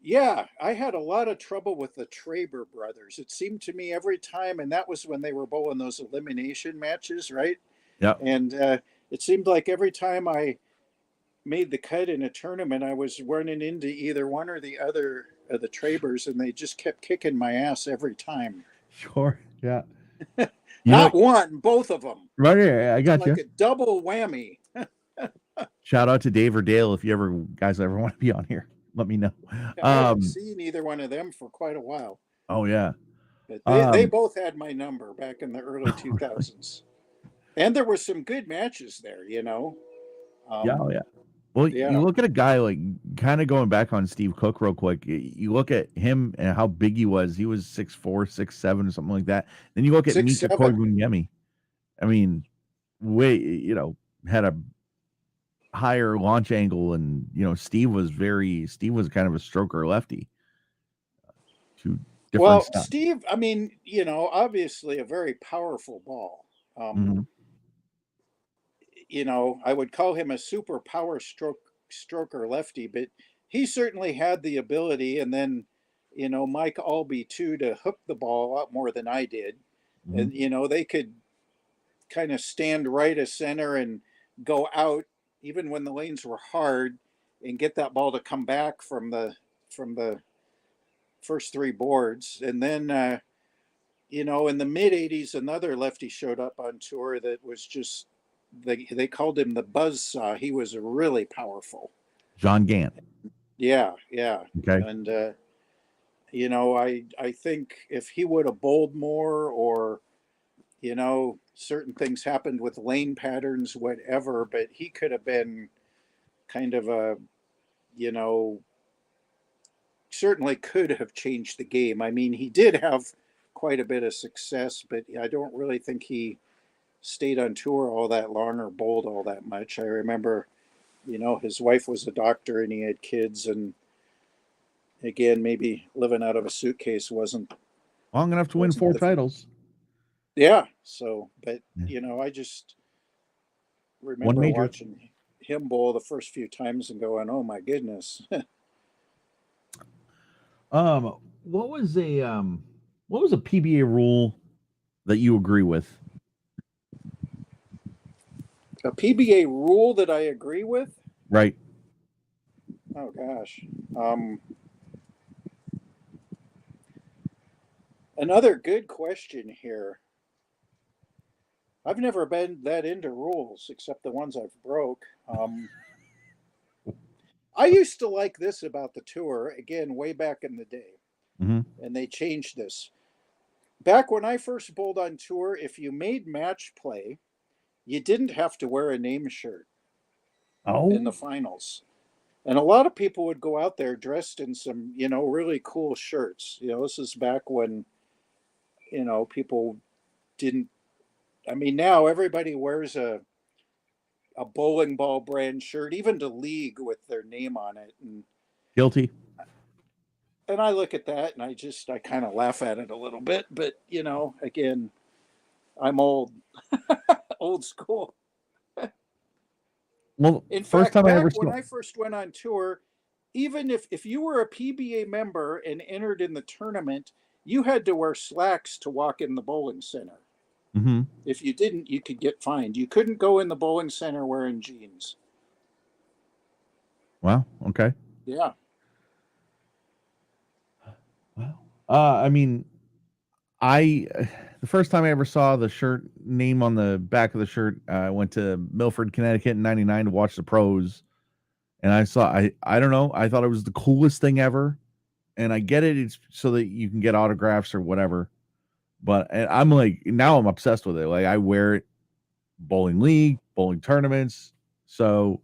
yeah, I had a lot of trouble with the Traber brothers. It seemed to me every time, and that was when they were bowling those elimination matches, right? Yeah. And it seemed like every time I made the cut in a tournament, I was running into either one or the other of the Trabers, and they just kept kicking my ass every time. Sure. Yeah. Not one, both of them. Right here. I got Like you. a double whammy. Shout out to Dave or Dale if you ever guys ever want to be on here. let me know. I haven't seen either one of them for quite a while, Oh yeah. but they Um, both had my number back in the early 2000s. And there were some good matches there, you know. yeah, Um, oh yeah. Well, you yeah, look at a guy like kind of going back on Steve Cook real quick. You look at him and how big he was. He was 6'4", 6'7", or something like that. Then you look at six Mika seven. Koivuniemi. I mean, way had a higher launch angle, and Steve was kind of a stroker lefty. Two different Well, styles. Steve, I mean, you know, obviously a very powerful ball. Hmm. You know, I would call him a super power stroker lefty, but he certainly had the ability. And then, you know, Mike Albee too, to hook the ball a lot more than I did. Hmm. And you know, they could kind of stand right of center and go out even when the lanes were hard and get that ball to come back from the first three boards. And then you know, in the mid 80s another lefty showed up on tour that was just they called him the buzz saw. He was really powerful. John Gant. Yeah, yeah. Okay. And you know, I think if he would have bowled more, or you know, certain things happened with lane patterns, whatever, but he could have been kind of a, you know, certainly could have changed the game. I mean, he did have quite a bit of success, but I don't really think he stayed on tour all that long or bowled all that much. I remember, you know, his wife was a doctor and he had kids, and again, maybe living out of a suitcase Long enough to win wasn't 4 the titles. yeah. So, but Yeah. you know, I just One remember major. watching him bowl the first few times and going, "Oh my goodness." Um, what was a PBA rule that you agree with? A PBA rule that I agree with? Right. Oh gosh. Um, Another good question here. I've never been that into rules except the ones I've broke. I used to like this about the tour, again, way back in the day, Hmm. and they changed this. Back when I first bowled on tour, if you made match play, you didn't have to wear a name shirt in Oh, the finals. And a lot of people would go out there dressed in some, you know, really cool shirts. You know, this is back when, you know, people didn't. I mean, now everybody wears a bowling ball brand shirt, even to league with their name on it. guilty. And I look at that and I kind of laugh at it a little bit. But, you know, again, I'm old school. Well, In first fact, time I ever back when saw. I first went on tour, even if you were a PBA member and entered in the tournament, you had to wear slacks to walk in the bowling center. Hmm. If you didn't, you could get fined. You couldn't go in the bowling center wearing jeans. Wow. Okay. Yeah. Wow. I mean, I the first time I ever saw the shirt name on the back of the shirt, I went to Milford, Connecticut in '99 to watch the pros, and I don't know, I thought it was the coolest thing ever, and I get it, it's so that you can get autographs or whatever, but and I'm like now I'm obsessed with it. Like I wear it bowling league, bowling tournaments, so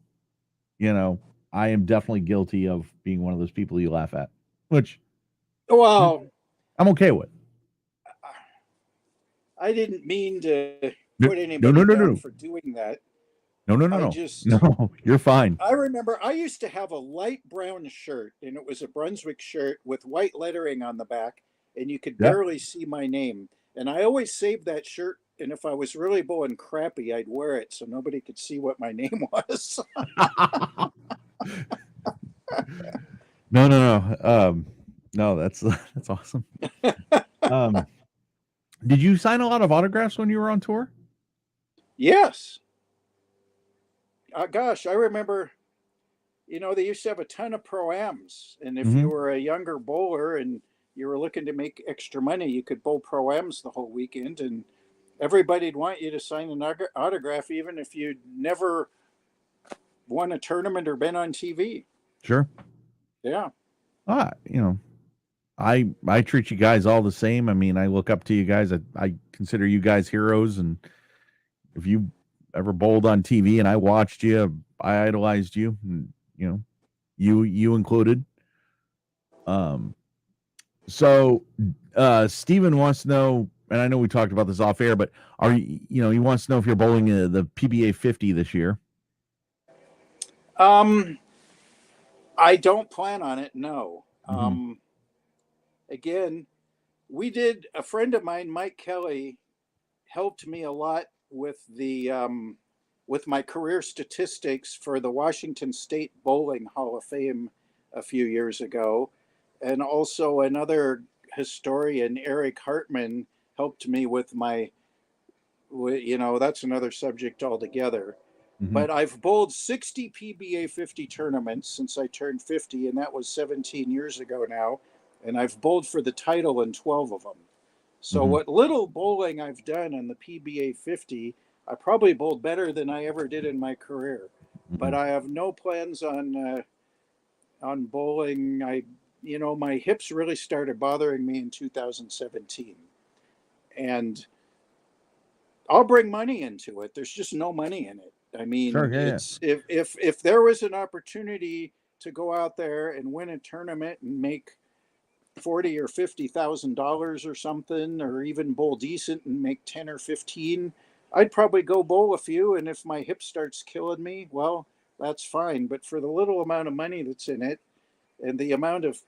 you know I am definitely guilty of being one of those people you laugh at, which Well, I'm okay with. I didn't mean to No, put no, no, anybody no, down no, for doing that. no, no, no, I no, just, no. You're fine. I remember I used to have a light brown shirt, and it was a Brunswick shirt with white lettering on the back, and you could Yeah. barely see my name. And I always saved that shirt. And if I was really bowling crappy, I'd wear it so nobody could see what my name was. No, no, no. No, that's that's awesome. Um, did you sign a lot of autographs when you were on tour? Yes. Gosh, I remember, you know, they used to have a ton of pro-ams. And if Hmm. you were a younger bowler and you were looking to make extra money, you could bowl pro-ams the whole weekend. And everybody'd want you to sign an autograph, even if you'd never won a tournament or been on TV. Sure. Yeah. You know, I treat you guys all the same. I mean, I look up to you guys. I consider you guys heroes, and if you ever bowled on TV and I watched you, I idolized you, and, you know, you included. Um, so Steven wants to know, and I know we talked about this off air, but are you, you know, he wants to know if you're bowling the PBA 50 this year. Um, I don't plan on it. No. Mm-hmm. Again, we did. A friend of mine, Mike Kelly, helped me a lot with my career statistics for the Washington State Bowling Hall of Fame a few years ago, and also another historian, Eric Hartman, helped me with my. That's another subject altogether. Mm-hmm. But I've bowled 60 PBA 50 tournaments since I turned 50, and that was 17 years ago now. And I've bowled for the title in 12 of them. So, Mm-hmm. what little bowling I've done on the PBA 50, I probably bowled better than I ever did in my career. Mm-hmm. But I have no plans on bowling. My hips really started bothering me in 2017, and I'll bring money into it. There's just no money in it. I Sure, mean, yeah, yeah. it's if there was an opportunity to go out there and win a tournament and make 40 or $50,000 or something, or even bowl decent and make 10 or 15, I'd probably go bowl a few. And if my hip starts killing me, well, that's fine. But for the little amount of money that's in it and the amount of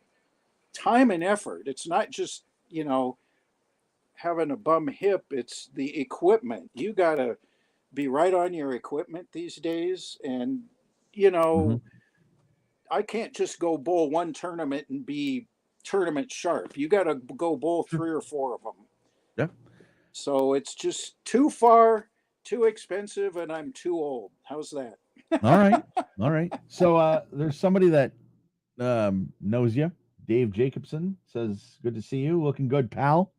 time and effort, it's not just, having a bum hip, it's the equipment. You got to be right on your equipment these days. And, you Mm-hmm. know, I can't just go bowl one tournament and be tournament sharp. You got to go bowl Sure. 3 or 4 of them. Yeah. So it's just too far, too expensive, and I'm too old. How's that? All right. All right. So there's somebody that knows you. Dave Jacobson says, "Good to see you. Looking good, pal."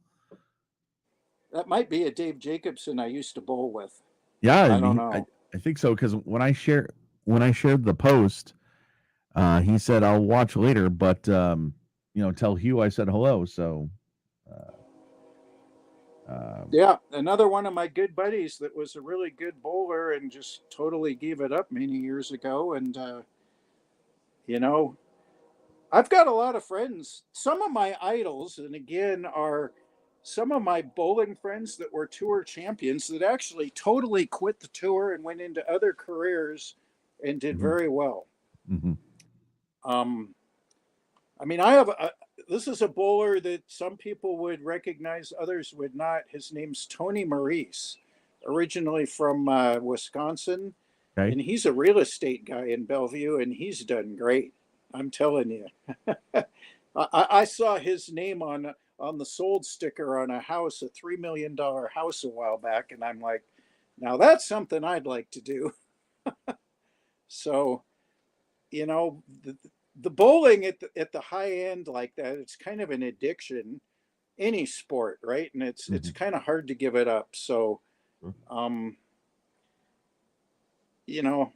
That might be a Dave Jacobson I used to bowl with. Yeah, I don't I know. think so because when I shared the post, he said I'll watch later, but you know, tell Hugh I said hello. So, uh, Yeah, another one of my good buddies that was a really good bowler and just totally gave it up many years ago. And, you know, I've got a lot of friends. Some of my idols, and again, are some of my bowling friends that were tour champions that actually totally quit the tour and went into other careers and did mhm, very well. mhm, Um, I mean, this is a bowler that some people would recognize, others would not. His name's Tony Maurice, originally from Wisconsin, okay, and he's a real estate guy in Bellevue, and he's done great. I'm telling you. I saw his name on the sold sticker on a house, a $3 million house a while back, and I'm like, now that's something I'd like to do. So, the bowling at the high end like that, it's kind of an addiction. Any sport, right? And it's mhm, kind of hard to give it up. So, sure, um,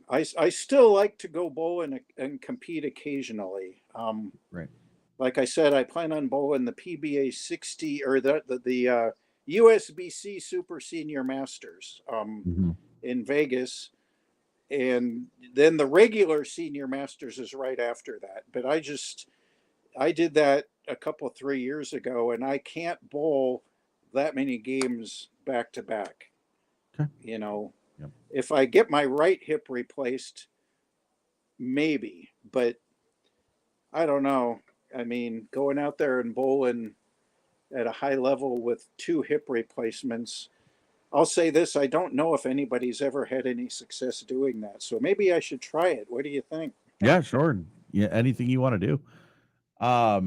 I still like to go bowl and compete occasionally. right, Like I said, I plan on bowling the PBA 60 or the USBC Super Senior Masters mhm, in Vegas, and then the regular Senior Masters is right after that. But I did that a couple 3 years ago, and I can't bowl that many games back to back. okay, You know, yep, if I get my right hip replaced, maybe, but I don't know. I mean, going out there and bowling at a high level with 2 hip replacements, I'll say this: I don't know if anybody's ever had any success doing that. So maybe I should try it. What do you think? yeah, sure, yeah, anything you want to do.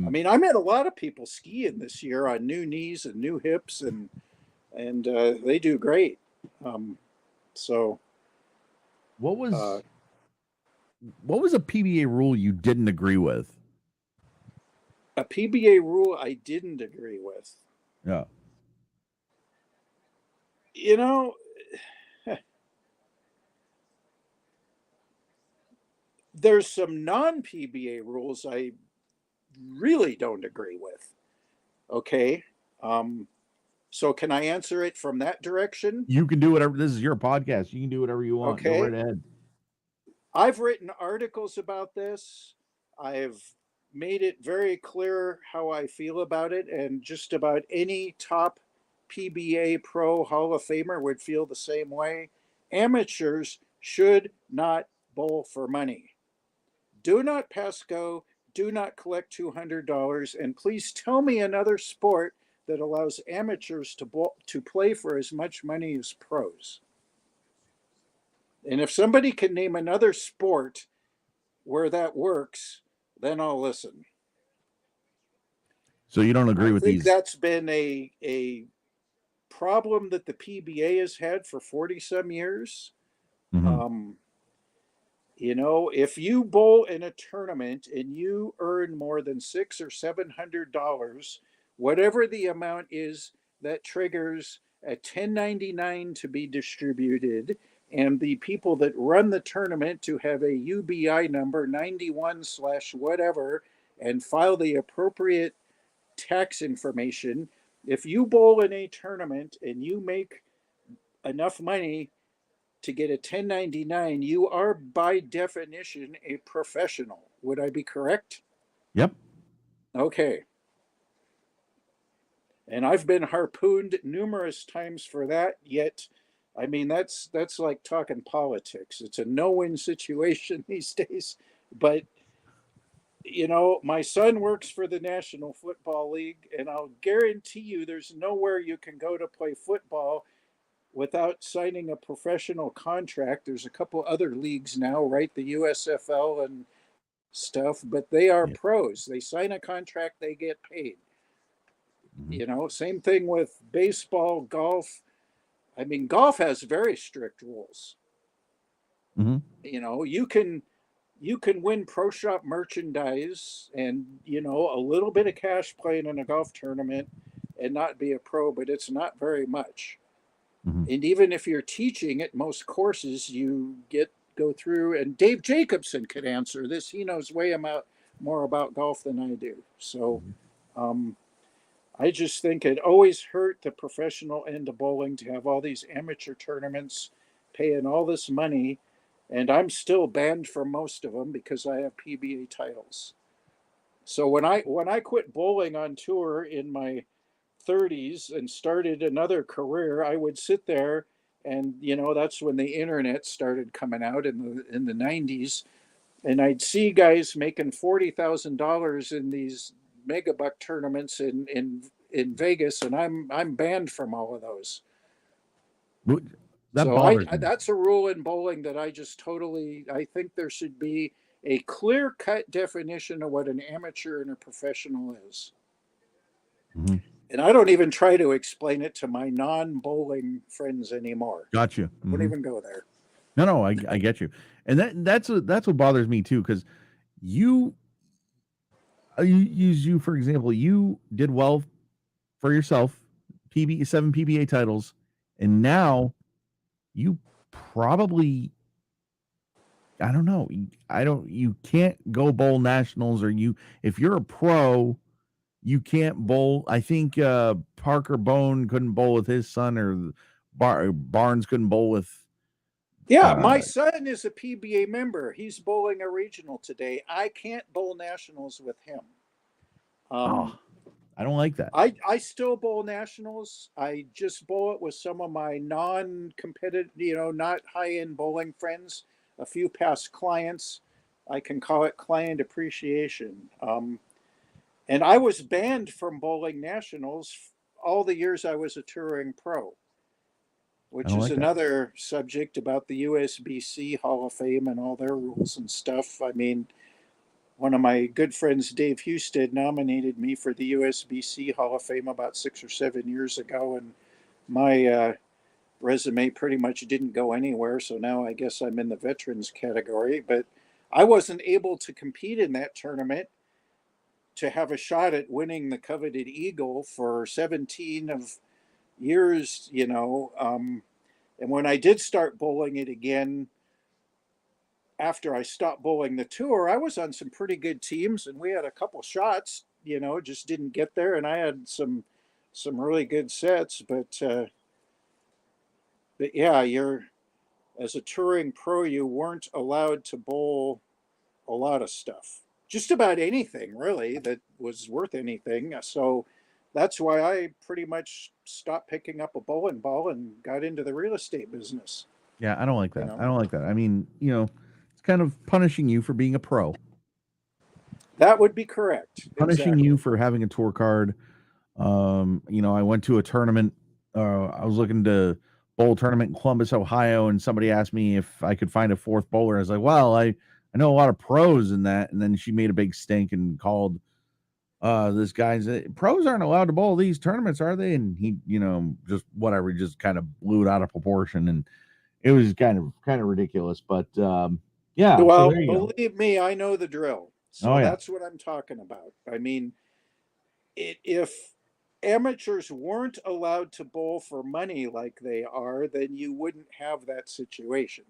I Um, mean, I met a lot of people skiing this year on new knees and new hips, and they do great. Um, so what uh, was a PBA rule you didn't agree with? a PBA rule I didn't agree with. Yeah, You know, there's some non PBA rules I really don't agree with. Okay. So can I answer it from that direction? You can do whatever. This is your podcast. You can do whatever you want. Go right Okay. ahead. I've written articles about this. I've made it very clear how I feel about it, and just about any top PBA Pro Hall of Famer would feel the same way. Amateurs should not bowl for money. Do not pass go. Do not collect $200. And please tell me another sport that allows amateurs to play for as much money as pros. And if somebody can name another sport where that works, then I'll listen. So you don't agree I with think these? that's been a problem that the PBA has had for 40 some years. Mm-hmm. If you bowl in a tournament and you earn more than $600 or $700, whatever the amount is, that triggers a 1099 to be distributed, and the people that run the tournament to have a UBI number 91 slash whatever and file the appropriate tax information. If you bowl in a tournament and you make enough money to get a 1099, you are by definition a professional. Would I be correct? Yep. Okay. And I've been harpooned numerous times for that, yet I mean that's like talking politics. It's a no-win situation these days. But my son works for the National Football League, and I'll guarantee you there's nowhere you can go to play football without signing a professional contract. There's a couple other leagues now, right? The USFL and stuff, but they are Yeah. pros. They sign a contract, they get paid. Mm-hmm. Same thing with baseball, golf. I mean, golf has very strict rules. Mm-hmm. You can win pro shop merchandise and a little bit of cash playing in a golf tournament and not be a pro, but it's not very much. Mm-hmm. And even if you're teaching at most courses, you go through, and Dave Jacobson could answer this. He knows more about golf than I do. So um, I just think it always hurt the professional end of bowling to have all these amateur tournaments paying all this money, and I'm still banned from most of them because I have PBA titles. So when I quit bowling on tour in my 30s and started another career, I would sit there, and that's when the internet started coming out in the 90s, and I'd see guys making $40,000 in these megabuck tournaments in Vegas, and I'm banned from all of those. That So I bothers me. that's a rule in bowling that I think there should be a clear-cut definition of what an amateur and a professional is. Mm-hmm. And I don't even try to explain it to my non-bowling friends anymore. Got you. Won't Mm-hmm. even go there. No, I get you, and that's what bothers me too. Because you, you use you for example. You did well for yourself, seven PBA titles, and now you probably, I don't know, you can't go bowl nationals, or if you're a pro, you can't bowl. I think Parker Bone couldn't bowl with his son, or Barnes couldn't bowl with. Yeah, Uh, my son is a PBA member. He's bowling a regional today. I can't bowl nationals with him. oh, Um, I don't like that. I still bowl nationals. I just bowl it with some of my non-competitive, not high-end bowling friends, a few past clients. I can call it client appreciation. And I was banned from bowling nationals all the years I was a touring pro, I which don't is like that. another subject about the USBC Hall of Fame and all their rules and stuff. I mean, one of my good friends, Dave Hughes, nominated me for the USBC Hall of Fame about 6 or 7 years ago, and my resume pretty much didn't go anywhere. So now I guess I'm in the veterans category. But I wasn't able to compete in that tournament to have a shot at winning the coveted Eagle for 17 of years. And when I did start bowling it again, after I stopped bowling the tour, I was on some pretty good teams, and we had a couple shots. Just didn't get there, and I had some really good sets. But yeah, you're as a touring pro, you weren't allowed to bowl a lot of stuff, just about anything really that was worth anything. So that's why I pretty much stopped picking up a bowling ball and got into the real estate business. Yeah, I don't like You that. I know, don't like that. I mean, it's kind of punishing you for being a pro, that would be correct. punishing Exactly. you for having a tour card. I went to a tournament. I was looking to bowl tournament in Columbus, Ohio, and somebody asked me if I could find a fourth bowler. I was like, well, I know a lot of pros in that. And then she made a big stink and called this guy said, pros aren't allowed to bowl these tournaments, are they? And he, just whatever, just kind of blew it out of proportion. And it was kind of ridiculous. But yeah, so Well, there you go. believe me, I know the drill. Oh So yeah. that's what I'm talking about. I mean, if amateurs weren't allowed to bowl for money like they are, then you wouldn't have that situation.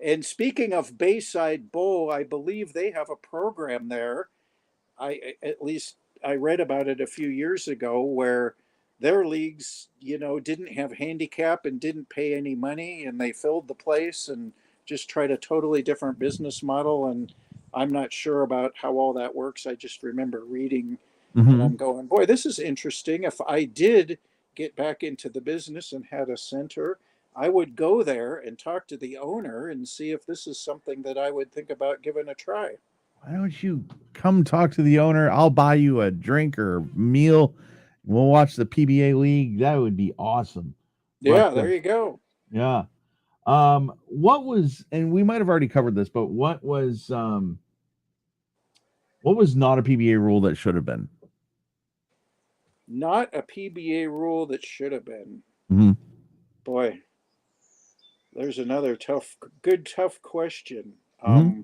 And speaking of Bayside Bowl, I believe they have a program there. At least I read about it a few years ago where their leagues, didn't have handicap and didn't pay any money, and they filled the place and just tried a totally different business model. And I'm not sure about how all that works. I just remember reading, and Hmm. I'm going, boy, this is interesting. If I did get back into the business and had a center, I would go there and talk to the owner and see if this is something that I would think about giving a try. Why don't you come talk to the owner? I'll buy you a drink or meal. We'll watch the PBA league. That would be awesome. But Yeah, there you go. yeah. What was, and we might have already covered this, but what was not a PBA rule that should have been? Not a PBA rule that should have been. Hmm. Boy, there's another tough question. Hmm.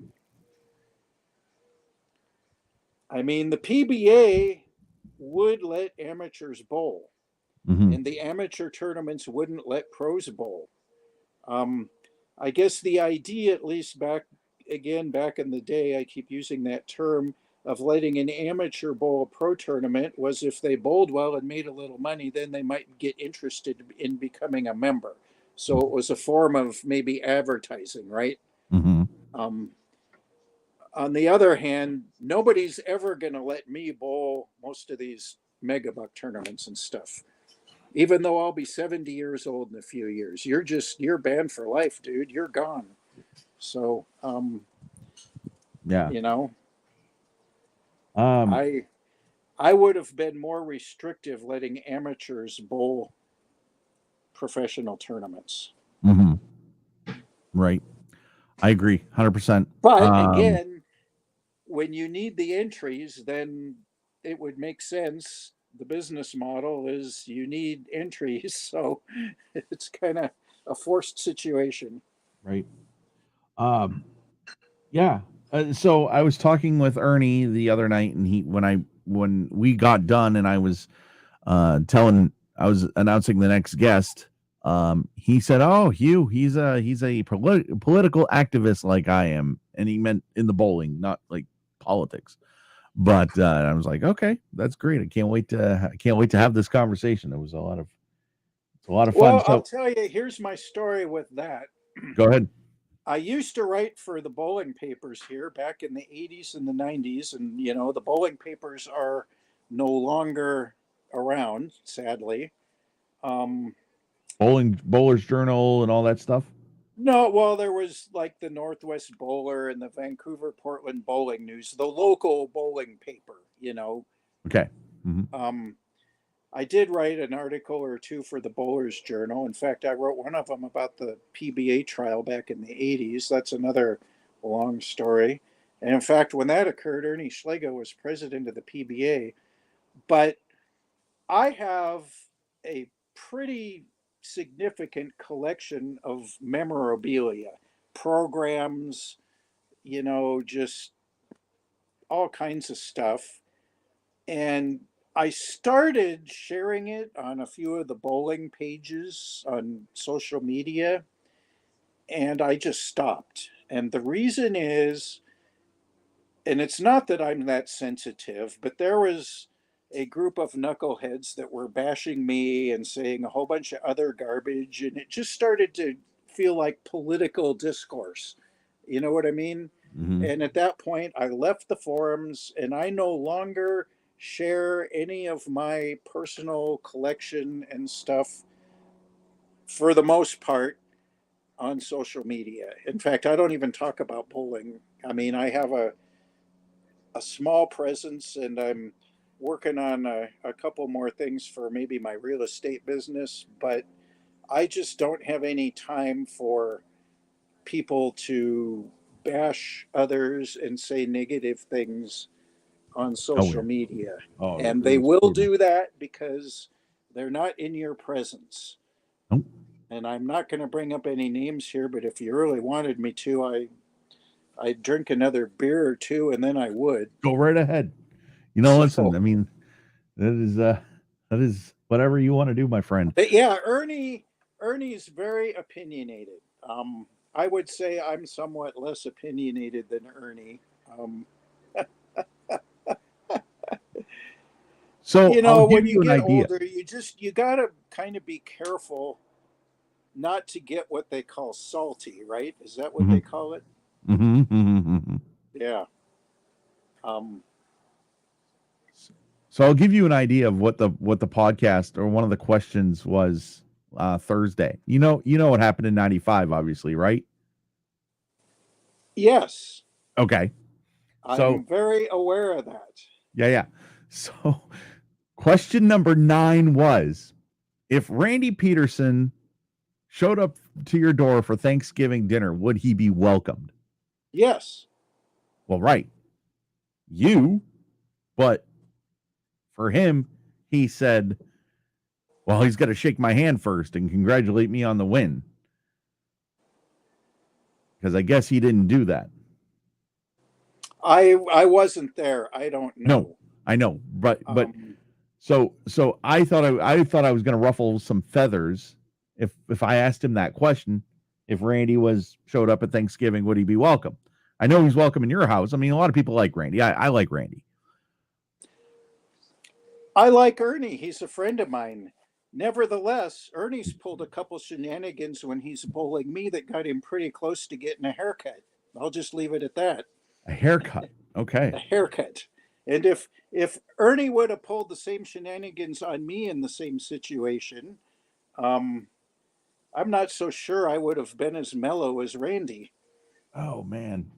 I mean, the PBA would let amateurs bowl, Hmm. and the amateur tournaments wouldn't let pros bowl. Um, I guess the idea, at least back in the day, I keep using that term of letting an amateur bowl a pro tournament was if they bowled well and made a little money, then they might get interested in becoming a member. So it was a form of maybe advertising, right? Hmm. Um, on the other hand, nobody's ever going to let me bowl most of these megabuck tournaments and stuff. Even though I'll be 70 years old in a few years, you're banned for life, dude. You're gone. So, Yeah. you know, Um, I I would have been more restrictive letting amateurs bowl professional tournaments. mhm. Right. I agree, 100%. But again, when you need the entries, then it would make sense. The business model is you need entries, so it's kind of a forced situation. Right. Um, yeah. So I was talking with Ernie the other night, and when we got done, and I was announcing the next guest. He said, "Oh, Hugh, he's a political activist like I am," and he meant in the bowling, not like politics. But I was like, okay, that's great. I can't wait to have this conversation. It's a lot of fun. Well, I'll So tell you, here's my story with that. go ahead. I used to write for the bowling papers here back in the 80s and the 90s, and the bowling papers are no longer around, sadly. Um, Bowlers Journal and all that stuff. no, well, there was like the Northwest Bowler and the Vancouver Portland Bowling News, the local bowling paper. Okay. Hmm. Um, I did write an article or two for the Bowlers Journal. In fact, I wrote one of them about the PBA trial back in the 80s. That's another long story. And in fact, when that occurred, Ernie Schlegel was president of the PBA. But I have a pretty significant collection of memorabilia, programs, just all kinds of stuff. And I started sharing it on a few of the bowling pages on social media, and I just stopped. And the reason is, and it's not that I'm that sensitive, but there was a group of knuckleheads that were bashing me and saying a whole bunch of other garbage, and it just started to feel like political discourse. You know what I mean? Hmm. And at that point, I left the forums, and I no longer share any of my personal collection and stuff for the most part on social media. In fact, I don't even talk about bowling. I mean, I have a small presence, and I'm working on a couple more things for maybe my real estate business, but I just don't have any time for people to bash others and say negative things on Oh social yeah. media. Oh, And they it's will brutal. do that because they're not in your presence. Nope. And I'm not going to bring up any names here, but if you really wanted me to, I'd drink another beer or two and then I would. Go right ahead. Listen. So, I mean, that is whatever you want to do, my friend. but yeah, Ernie's very opinionated. I would say I'm somewhat less opinionated than Ernie. Um, So I'll give when you you an get idea. older, you gotta kind of be careful not to get what they call salty, right? Is that what Hmm. they call it? Hmm. Hmm. Yeah. Um, So I'll give you an idea of what the podcast or one of the questions was Thursday. You know what happened in '95, obviously, right? yes, Okay. So I'm very aware of that. yeah, yeah. So question number 9 was, if Randy Peterson showed up to your door for Thanksgiving dinner, would he be welcomed? Yes. Well, right. You, but for him, he said, well, he's got to shake my hand first and congratulate me on the win. Because I guess he didn't do that. I wasn't there. I don't No, know. I know, but Um, so I thought I was going to ruffle some feathers if I asked him that question. If Randy was showed up at Thanksgiving, would he be welcome? I know he's welcome in your house. I mean, a lot of people like Randy. I like Randy. I like Ernie. He's a friend of mine. Nevertheless, Ernie's pulled a couple shenanigans when he's bowling me that got him pretty close to getting a haircut. I'll just leave it at that. A haircut. A Okay. haircut. And if Ernie would have pulled the same shenanigans on me in the same situation, um, I'm not so sure I would have been as mellow as Randy. Oh man.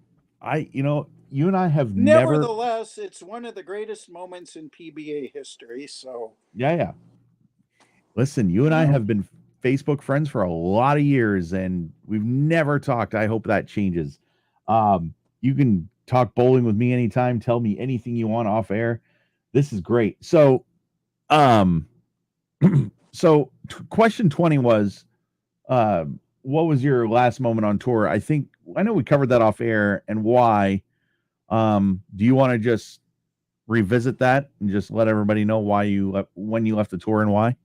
You and I have never. Nevertheless, it's one of the greatest moments in PBA history. So, Yeah, yeah. Listen, you and you I know, have been Facebook friends for a lot of years and we've never talked. I hope that changes. You can talk bowling with me anytime, tell me anything you want off air. This is great. Um question 20 was, uh what was your last moment on tour? I know we covered that off air and why. Do you want to just revisit that and just let everybody know why when you left the tour and why?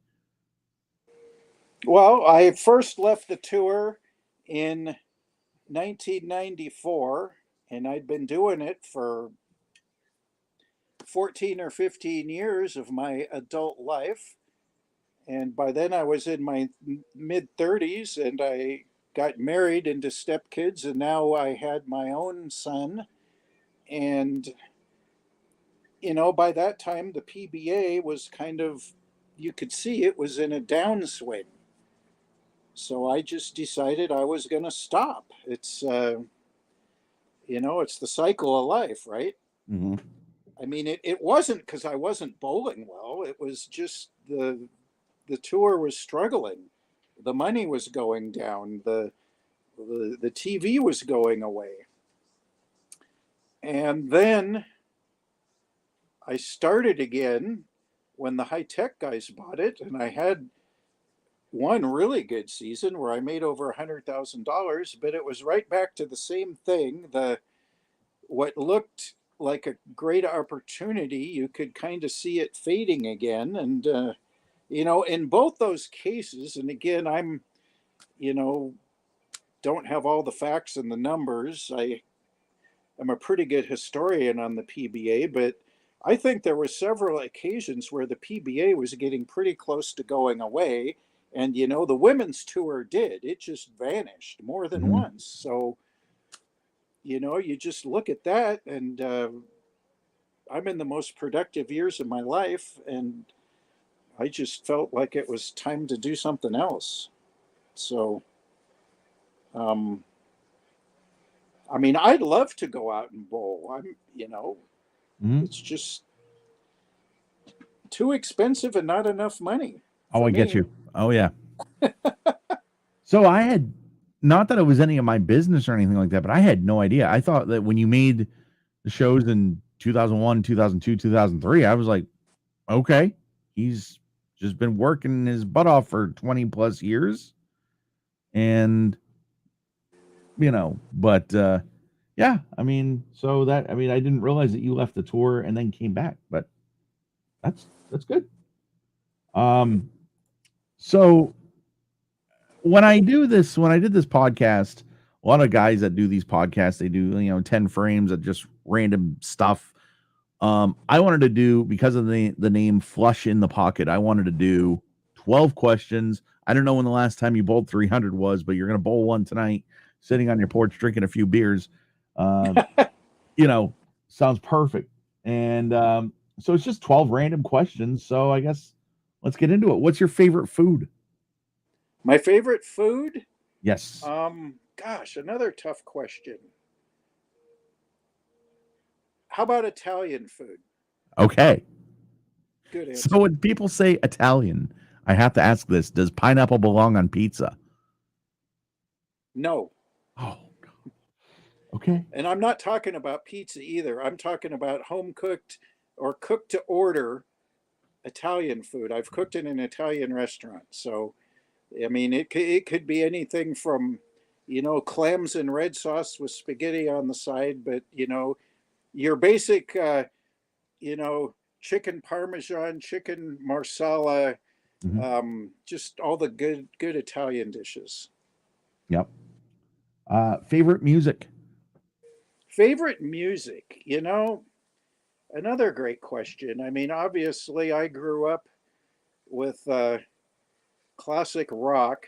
well, I first left the tour in 1994, and I'd been doing it for 14 or 15 years of my adult life. And by then I was in my mid 30s and I got married into stepkids, and now I had my own son. And, by that time, the PBA was kind of, you could see it was in a downswing. So I just decided I was going to stop. It's the cycle of life, right? Mm-hmm. I mean, it wasn't because I wasn't bowling well. It was just the tour was struggling. The money was going down. The TV was going away. And then I started again when the high tech guys bought it, and I had one really good season where I made over $100,000. But it was right back to the same thing. The What looked like a great opportunity, you could kind of see it fading again. And in both those cases, and again, I'm you know don't have all the facts and the numbers. I'm a pretty good historian on the PBA, but I think there were several occasions where the PBA was getting pretty close to going away. And, the women's tour did. It just vanished more than Mhm. once. So, you just look at that, and I'm in the most productive years of my life, and I just felt like it was time to do something else. So, um, I mean, I'd love to go out and bowl. Mhm. It's just too expensive and not enough money Oh, for I get me. you. Oh, yeah. So I had not that it was any of my business or anything like that, but I had no idea. I thought that when you made the shows in 2001, 2002, 2003, I was like, okay, he's just been working his butt off for 20 plus years. And, but yeah, I mean, I didn't realize that you left the tour and then came back, but that's good. Um, so when I did this podcast, a lot of guys that do these podcasts, they do, 10 frames of just random stuff. I wanted to do, because of the name Flush in the Pocket, I wanted to do 12 questions. I don't know when the last time you bowled 300 was, but you're going to bowl one tonight, sitting on your porch drinking a few beers. Uh, you know, Sounds perfect. And so it's just 12 random questions. So I guess let's get into it. What's your favorite food? My favorite food? Yes. Gosh, another tough question. How about Italian food? Okay. Good So answer. when people say Italian, I have to ask this: does pineapple belong on pizza? No. Oh, okay. And I'm not talking about pizza either. I'm talking about home cooked or cooked to order Italian food. I've cooked in an Italian restaurant. So, I mean, it could be anything from, clams and red sauce with spaghetti on the side, but, your basic, you know, chicken parmesan, chicken marsala, Mhm. just all the good Italian dishes. Yep. Favorite music? Favorite music, another great question. I mean, obviously, I grew up with classic rock,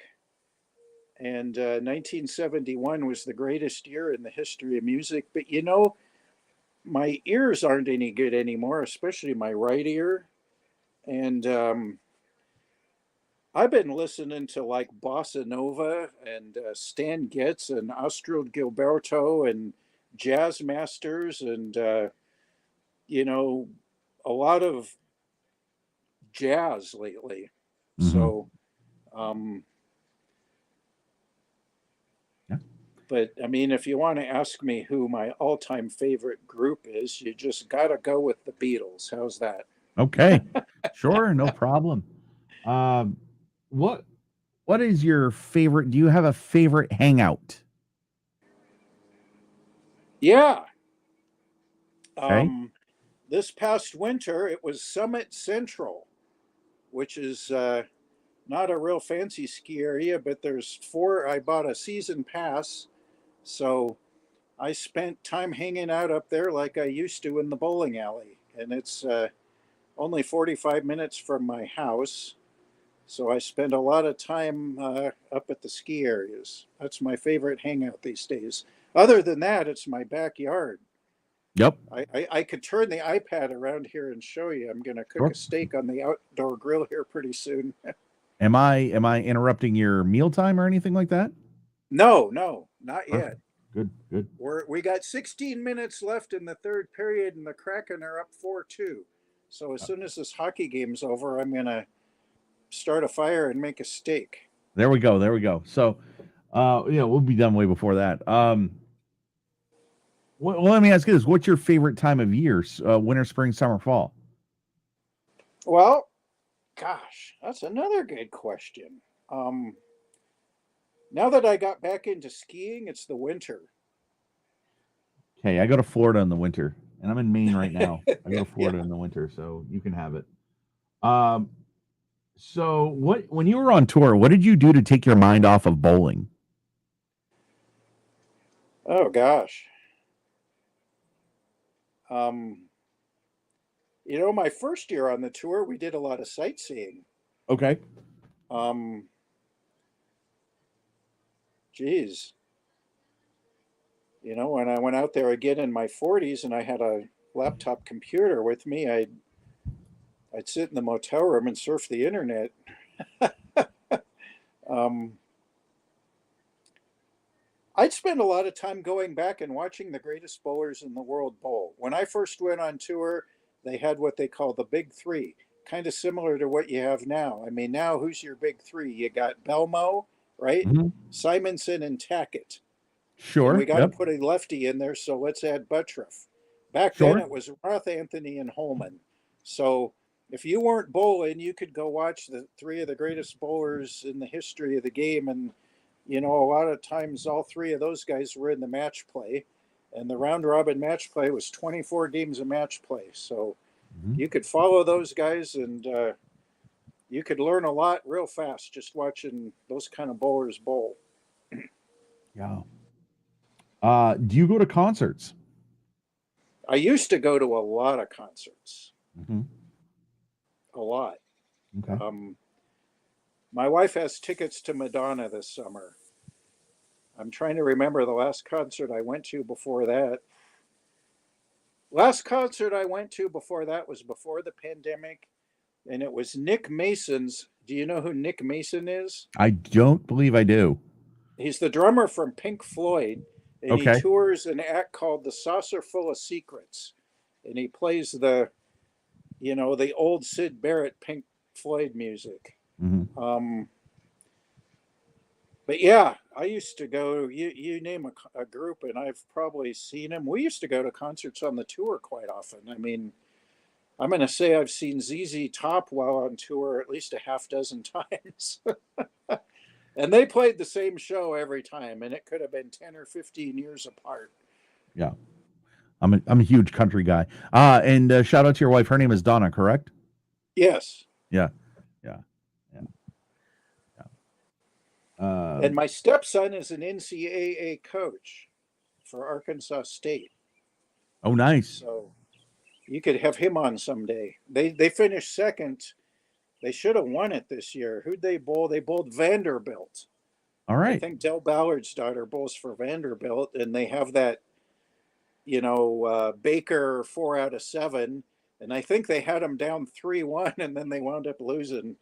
and 1971 was the greatest year in the history of music. But my ears aren't any good anymore, especially my right ear. And I've been listening to like bossa nova and Stan Getz and Astrud Gilberto and jazz masters and you know a lot of jazz lately. Mhm. So, um, Yeah. but I mean, if you want to ask me who my all-time favorite group is, you just gotta go with the Beatles. How's that? Okay. Sure, no problem. Um, what what is your favorite? Do you have a favorite hangout? Yeah. Okay. Um, this past winter, it was Summit Central, which is not a real fancy ski area, but there's four. I bought a season pass, so I spent time hanging out up there like I used to in the bowling alley, and it's only 45 minutes from my house. So I spend a lot of time up at the ski areas. That's my favorite hangout these days. Other than that, it's my backyard. Yep. I could turn the iPad around here and show you. I'm going to cook Sure. a steak on the outdoor grill here pretty soon. Am I interrupting your mealtime or anything like that? No, no, not Perfect. yet. Good. Good. We got 16 minutes left in the third period, and the Kraken are up 4-2. So as soon as this hockey game's over, I'm going to start a fire and make a steak. There we go. There we go. So, we'll be done way before that. Well, let me ask you this: what's your favorite time of year? Winter, spring, summer, fall? Well, gosh, that's another good question. Um, Now that I got back into skiing, it's the winter. Okay, I go to Florida in the winter, and I'm in Maine right now. I go to Yeah. Florida in the winter, so you can have it. Um, so when you were on tour, what did you do to take your mind off of bowling? Oh gosh. Um, my first year on the tour, we did a lot of sightseeing. Okay. Um, Geez, when I went out there again in my 40s and I had a laptop computer with me, I'd sit in the motel room and surf the internet. Um, I'd spend a lot of time going back and watching the greatest bowlers in the world bowl. When I first went on tour, they had what they call the big three, kind of similar to what you have now. I mean, now who's your big three? You got Belmo, right? Hmm. Simonson and Tackett. And we Sure. got to Yep. put a lefty in there, so let's add Buttriff. Back then Sure. it was Roth, Anthony, and Holman. So if you weren't bowling, you could go watch the three of the greatest bowlers in the history of the game. And, a lot of times all three of those guys were in the match play. And the round robin match play was 24 games of match play. So Mhm. you could follow those guys and you could learn a lot real fast just watching those kind of bowlers bowl. Yeah. Do you go to concerts? I used to go to a lot of concerts, Hmm. a lot. Okay. Um, my wife has tickets to Madonna this summer. I'm trying to remember the last concert I went to before that. Last concert I went to before that was before the pandemic, and it was Nick Mason's. Do you know who Nick Mason is? I don't believe I do. He's the drummer from Pink Floyd, and he Okay. tours an act called The Saucer Full of Secrets. And he plays the old Sid Barrett Pink Floyd music. Hmm. Um, But yeah, I used to go. You name a group, and I've probably seen them. We used to go to concerts on the tour quite often. I mean, I'm going to say I've seen ZZ Top while on tour at least a half dozen times, and they played the same show every time, and it could have been 10 or 15 years apart. Yeah. I'm a huge country guy. And shout out to your wife. Her name is Donna, correct? Yes, Yeah. Yeah. Yeah. Yeah. and my stepson is an NCAA coach for Arkansas State, Oh, nice. so you could have him on someday. They finished second. They should have won it this year. Who'd they bowl? They bowled Vanderbilt. All I right. think Del Ballard's daughter bowls for Vanderbilt, and they have that, Baker 4 out of 7. And I think they had them down 3-1, and then they wound up losing.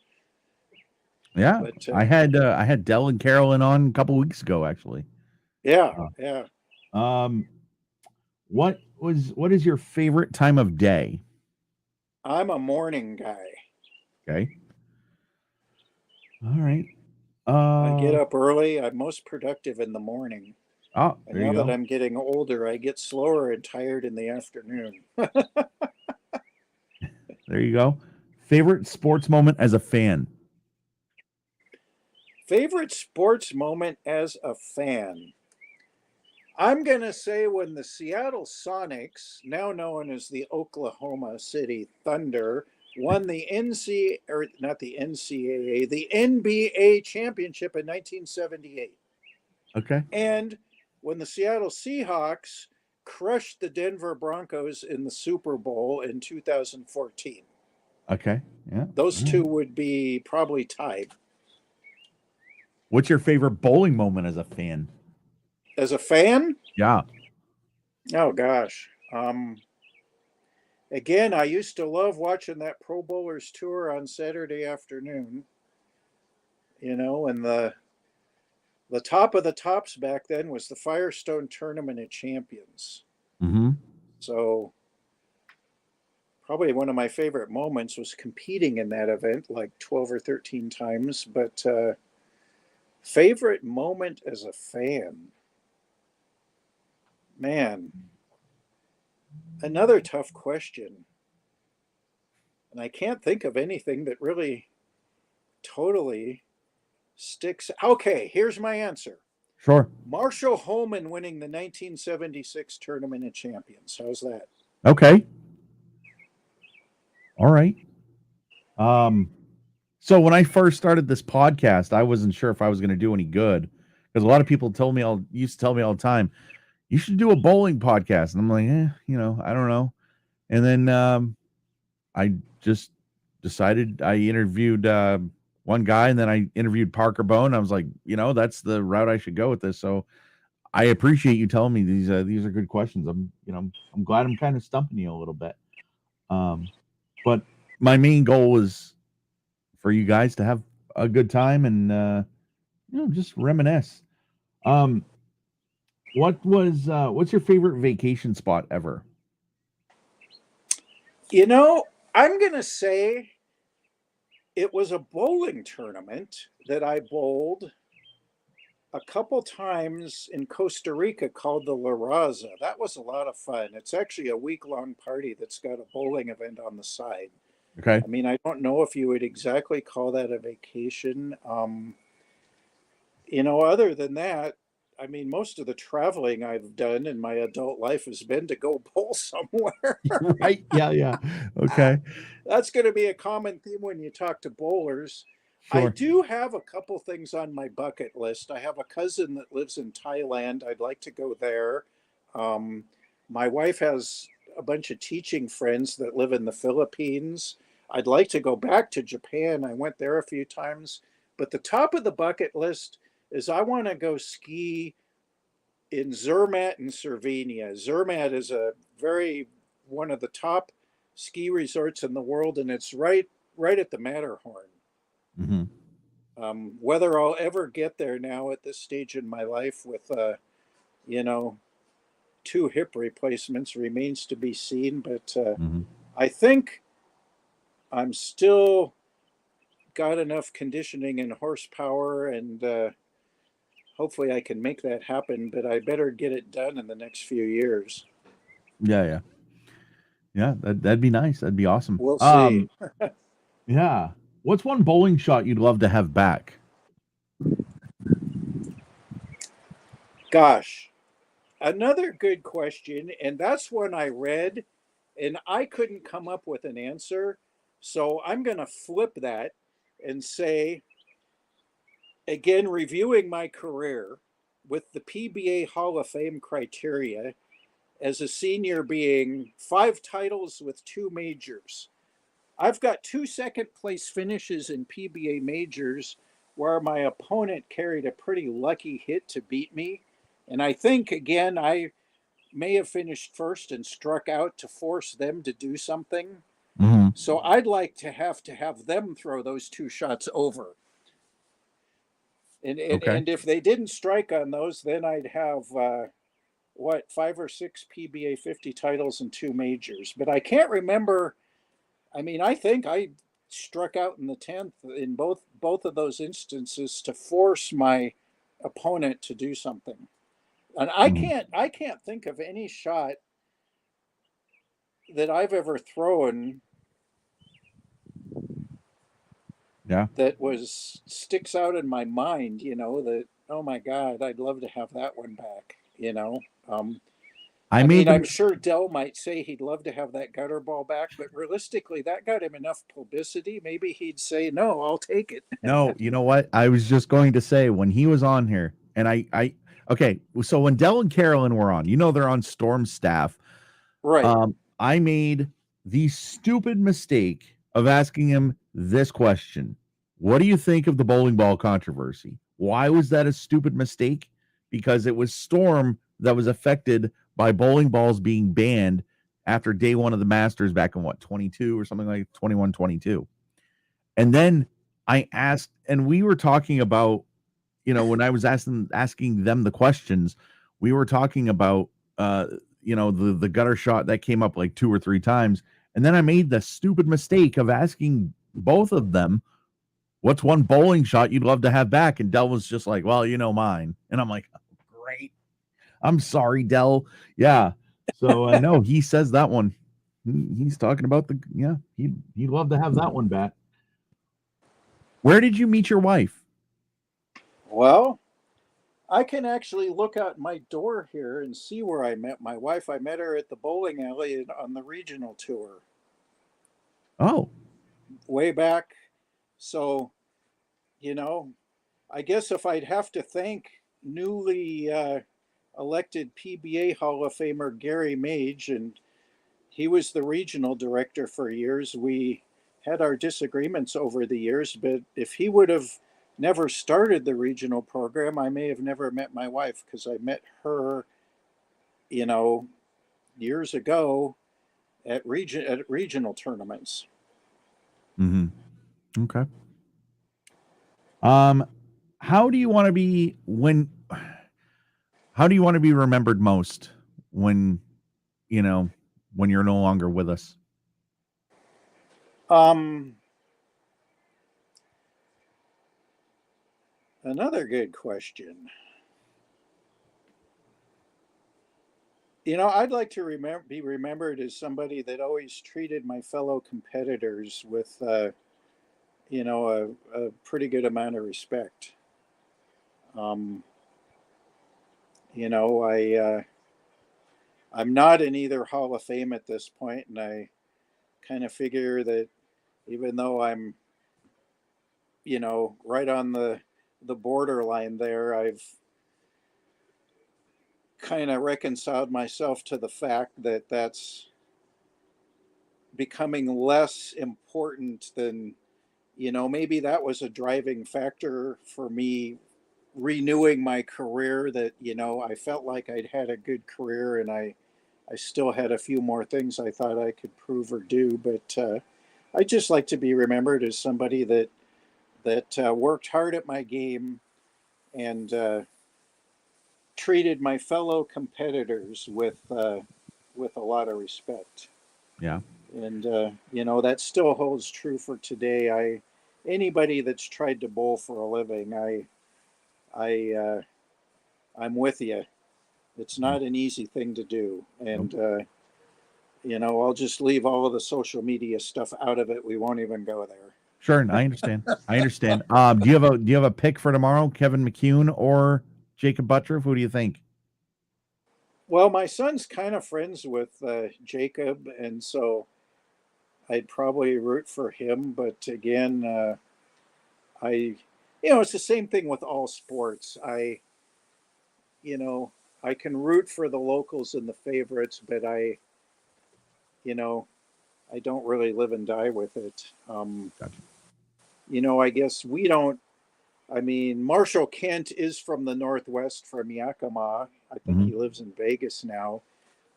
Yeah. But I had Dell and Carolyn on a couple weeks ago, actually. yeah, yeah. Um, what is your favorite time of day? I'm a morning guy. Okay. All right. I get up early. I'm most productive in the morning. And There now you that go. I'm getting older, I get slower and tired in the afternoon. There you go. Favorite sports moment as a fan? Favorite sports moment as a fan? I'm going to say when the Seattle Sonics, now known as the Oklahoma City Thunder, won the or not the NCAA, the NBA championship in 1978. Okay. And when the Seattle Seahawks crushed the Denver Broncos in the Super Bowl in 2014. Okay. Yeah. Those All right. two would be probably tied. What's your favorite bowling moment as a fan? As a fan, Yeah. oh gosh. Again, I used to love watching that Pro Bowlers tour on Saturday afternoon. And the top of the tops back then was the Firestone Tournament of Champions. Mm-hmm. So probably one of my favorite moments was competing in that event like 12 or 13 times. But favorite moment as a fan, man, another tough question. And I can't think of anything that really totally sticks. Okay, here's my answer. Sure. Marshall Holman winning the 1976 Tournament of Champions. How's that? Okay. All right. Um, so when I first started this podcast, I wasn't sure if I was going to do any good because a lot of people used to tell me all the time, you should do a bowling podcast. And I'm like, I don't know. And then I just decided I interviewed one guy, and then I interviewed Parker Bone. I was like, that's the route I should go with this. So I appreciate you telling me these are good questions. I'm glad I'm kind of stumping you a little bit. But my main goal was for you guys to have a good time and just reminisce. Um, what's your favorite vacation spot ever? I'm going to say it was a bowling tournament that I bowled a couple times in Costa Rica called the La Raza. That was a lot of fun. It's actually a week-long party that's got a bowling event on the side. Okay. I mean, I don't know if you would exactly call that a vacation. Other than that, I mean, most of the traveling I've done in my adult life has been to go bowl somewhere. Right. Yeah. Yeah. Okay. That's going to be a common theme when you talk to bowlers. I Sure. do have a couple things on my bucket list. I have a cousin that lives in Thailand. I'd like to go there. Um, my wife has a bunch of teaching friends that live in the Philippines. I'd like to go back to Japan. I went there a few times. But the top of the bucket list is I want to go ski in Zermatt and Slovenia. Zermatt is a very one of the top ski resorts in the world, and it's right at the Matterhorn. Hmm. Whether I'll ever get there now at this stage in my life with you know two hip replacements remains to be seen. But Hmm. I think I'm still got enough conditioning and horsepower, and hopefully I can make that happen. But I better get it done in the next few years. Yeah. Yeah. Yeah. That'd be nice. That'd be awesome. We'll see. Yeah. What's one bowling shot you'd love to have back? Gosh, another good question, and that's one I read, and I couldn't come up with an answer. So I'm going to flip that and say, again, reviewing my career with the PBA Hall of Fame criteria as a senior being 5 titles with 2 majors. I've got 2 second place finishes in PBA majors where my opponent carried a pretty lucky hit to beat me. And I think, again, I may have finished first and struck out to force them to do something. Hmm. So I'd like to have them throw those 2 shots over. And, and, Okay. and if they didn't strike on those, then I'd have, 5 or 6 PBA 50 titles and 2 majors. But I can't remember. I mean, I think I struck out in the 10th in both of those instances to force my opponent to do something. And Hmm. I can't think of any shot that I've ever thrown Yeah. that was sticks out in my mind, that oh my god, I'd love to have that one back. I I made mean, the I'm sure Dell might say he'd love to have that gutter ball back, but realistically, that got him enough publicity. Maybe he'd say, "No, I'll take it." No, you know what? I was just going to say when he was on here, and okay, so when Dell and Carolyn were on, they're on Storm's staff. Right. I made the stupid mistake of asking him this question. What do you think of the bowling ball controversy? Why was that a stupid mistake? Because it was Storm that was affected by bowling balls being banned after day one of the Masters back in 22 or something like 21, 22. And then I asked, and we were talking about, when I was asking them the questions, we were talking about the gutter shot that came up like 2 or 3 times. And then I made the stupid mistake of asking both of them, what's one bowling shot you'd love to have back? And Dell was just like, well, mine. And I'm like, oh, great. I'm sorry, Dell. Yeah. So no, he says that one. He's talking about he'd love to have that one back. Where did you meet your wife? Well, I can actually look out my door here and see where I met my wife. I met her at the bowling alley on the regional tour Oh, way back. So, you know, I guess if I'd have to thank newly elected PBA Hall of Famer Gary Mage, and he was the regional director for years. We had our disagreements over the years, but if he would have never started the regional program, I may have never met my wife, because I met her, you know, years ago at regional tournaments. Mm-hmm. Okay. How do you want to be how do you want to be remembered most when, you know, when you're no longer with us? Another good question. I'd like to be remembered as somebody that always treated my fellow competitors with, a pretty good amount of respect. Um, I'm not in either Hall of Fame at this point, and I kind of figure that even though I'm, right on the borderline there, I've kind of reconciled myself to the fact that that's becoming less important than, maybe that was a driving factor for me renewing my career, that, I felt like I'd had a good career, and I still had a few more things I thought I could prove or do. But I just like to be remembered as somebody that worked hard at my game, and treated my fellow competitors with a lot of respect. Yeah. And that still holds true for today. Anybody that's tried to bowl for a living, I'm with you. It's Mhm. not an easy thing to do, Nope. and I'll just leave all of the social media stuff out of it. We won't even go there. Sure, I understand. I understand. Do you have a pick for tomorrow? Kevin McCune or Jacob Butcher? Who do you think? Well, my son's kind of friends with Jacob, and so I'd probably root for him. But again, I, it's the same thing with all sports. You know, I can root for the locals and the favorites, but you know, I don't really live and die with it. Gotcha. I guess we don't. I mean, Marshall Kent is from the Northwest, from Yakima. I think Hmm. he lives in Vegas now,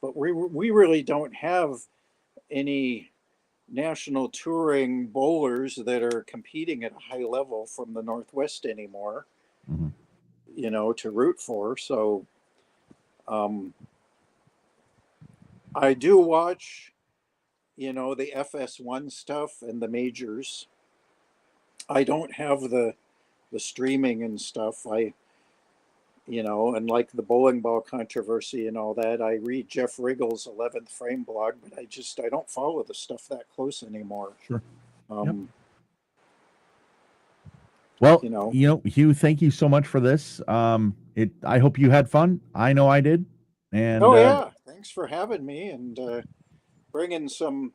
but we really don't have any national touring bowlers that are competing at a high level from the Northwest anymore, Hmm. to root for. So um, I do watch, the FS1 stuff and the majors. I don't have the streaming and stuff. And like the bowling ball controversy and all that, I read Jeff Riggle's 11th Frame blog, but I don't follow the stuff that close anymore. Sure. Yep. Um, Well, you know, Hugh, thank you so much for this. I hope you had fun. I know I did. And oh yeah, thanks for having me, and bringing some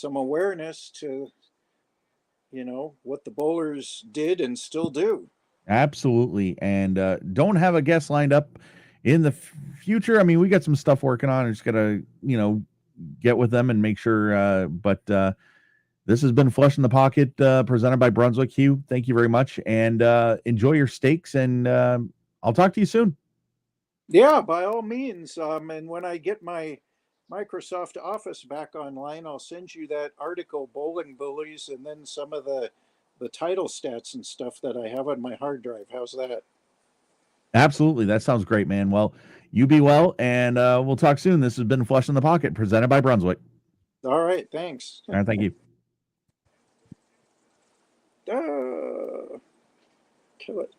awareness to, what the bowlers did and still do. absolutely. And don't have a guest lined up in the future. I mean, we got some stuff working on. I just gotta, get with them and make sure. But this has been Flush in the Pocket, presented by Brunswick. Hugh, thank you very much, and enjoy your steaks. And I'll talk to you soon. Yeah, by all means. And when I get my Microsoft Office back online, I'll send you that article, Bowling Bullies, and then some of the title stats and stuff that I have on my hard drive. How's that? Absolutely, that sounds great, man. Well, you be well, and we'll talk soon. This has been Flush in the Pocket, presented by Brunswick. All right, thanks. All right, thank you. uh, Kill it.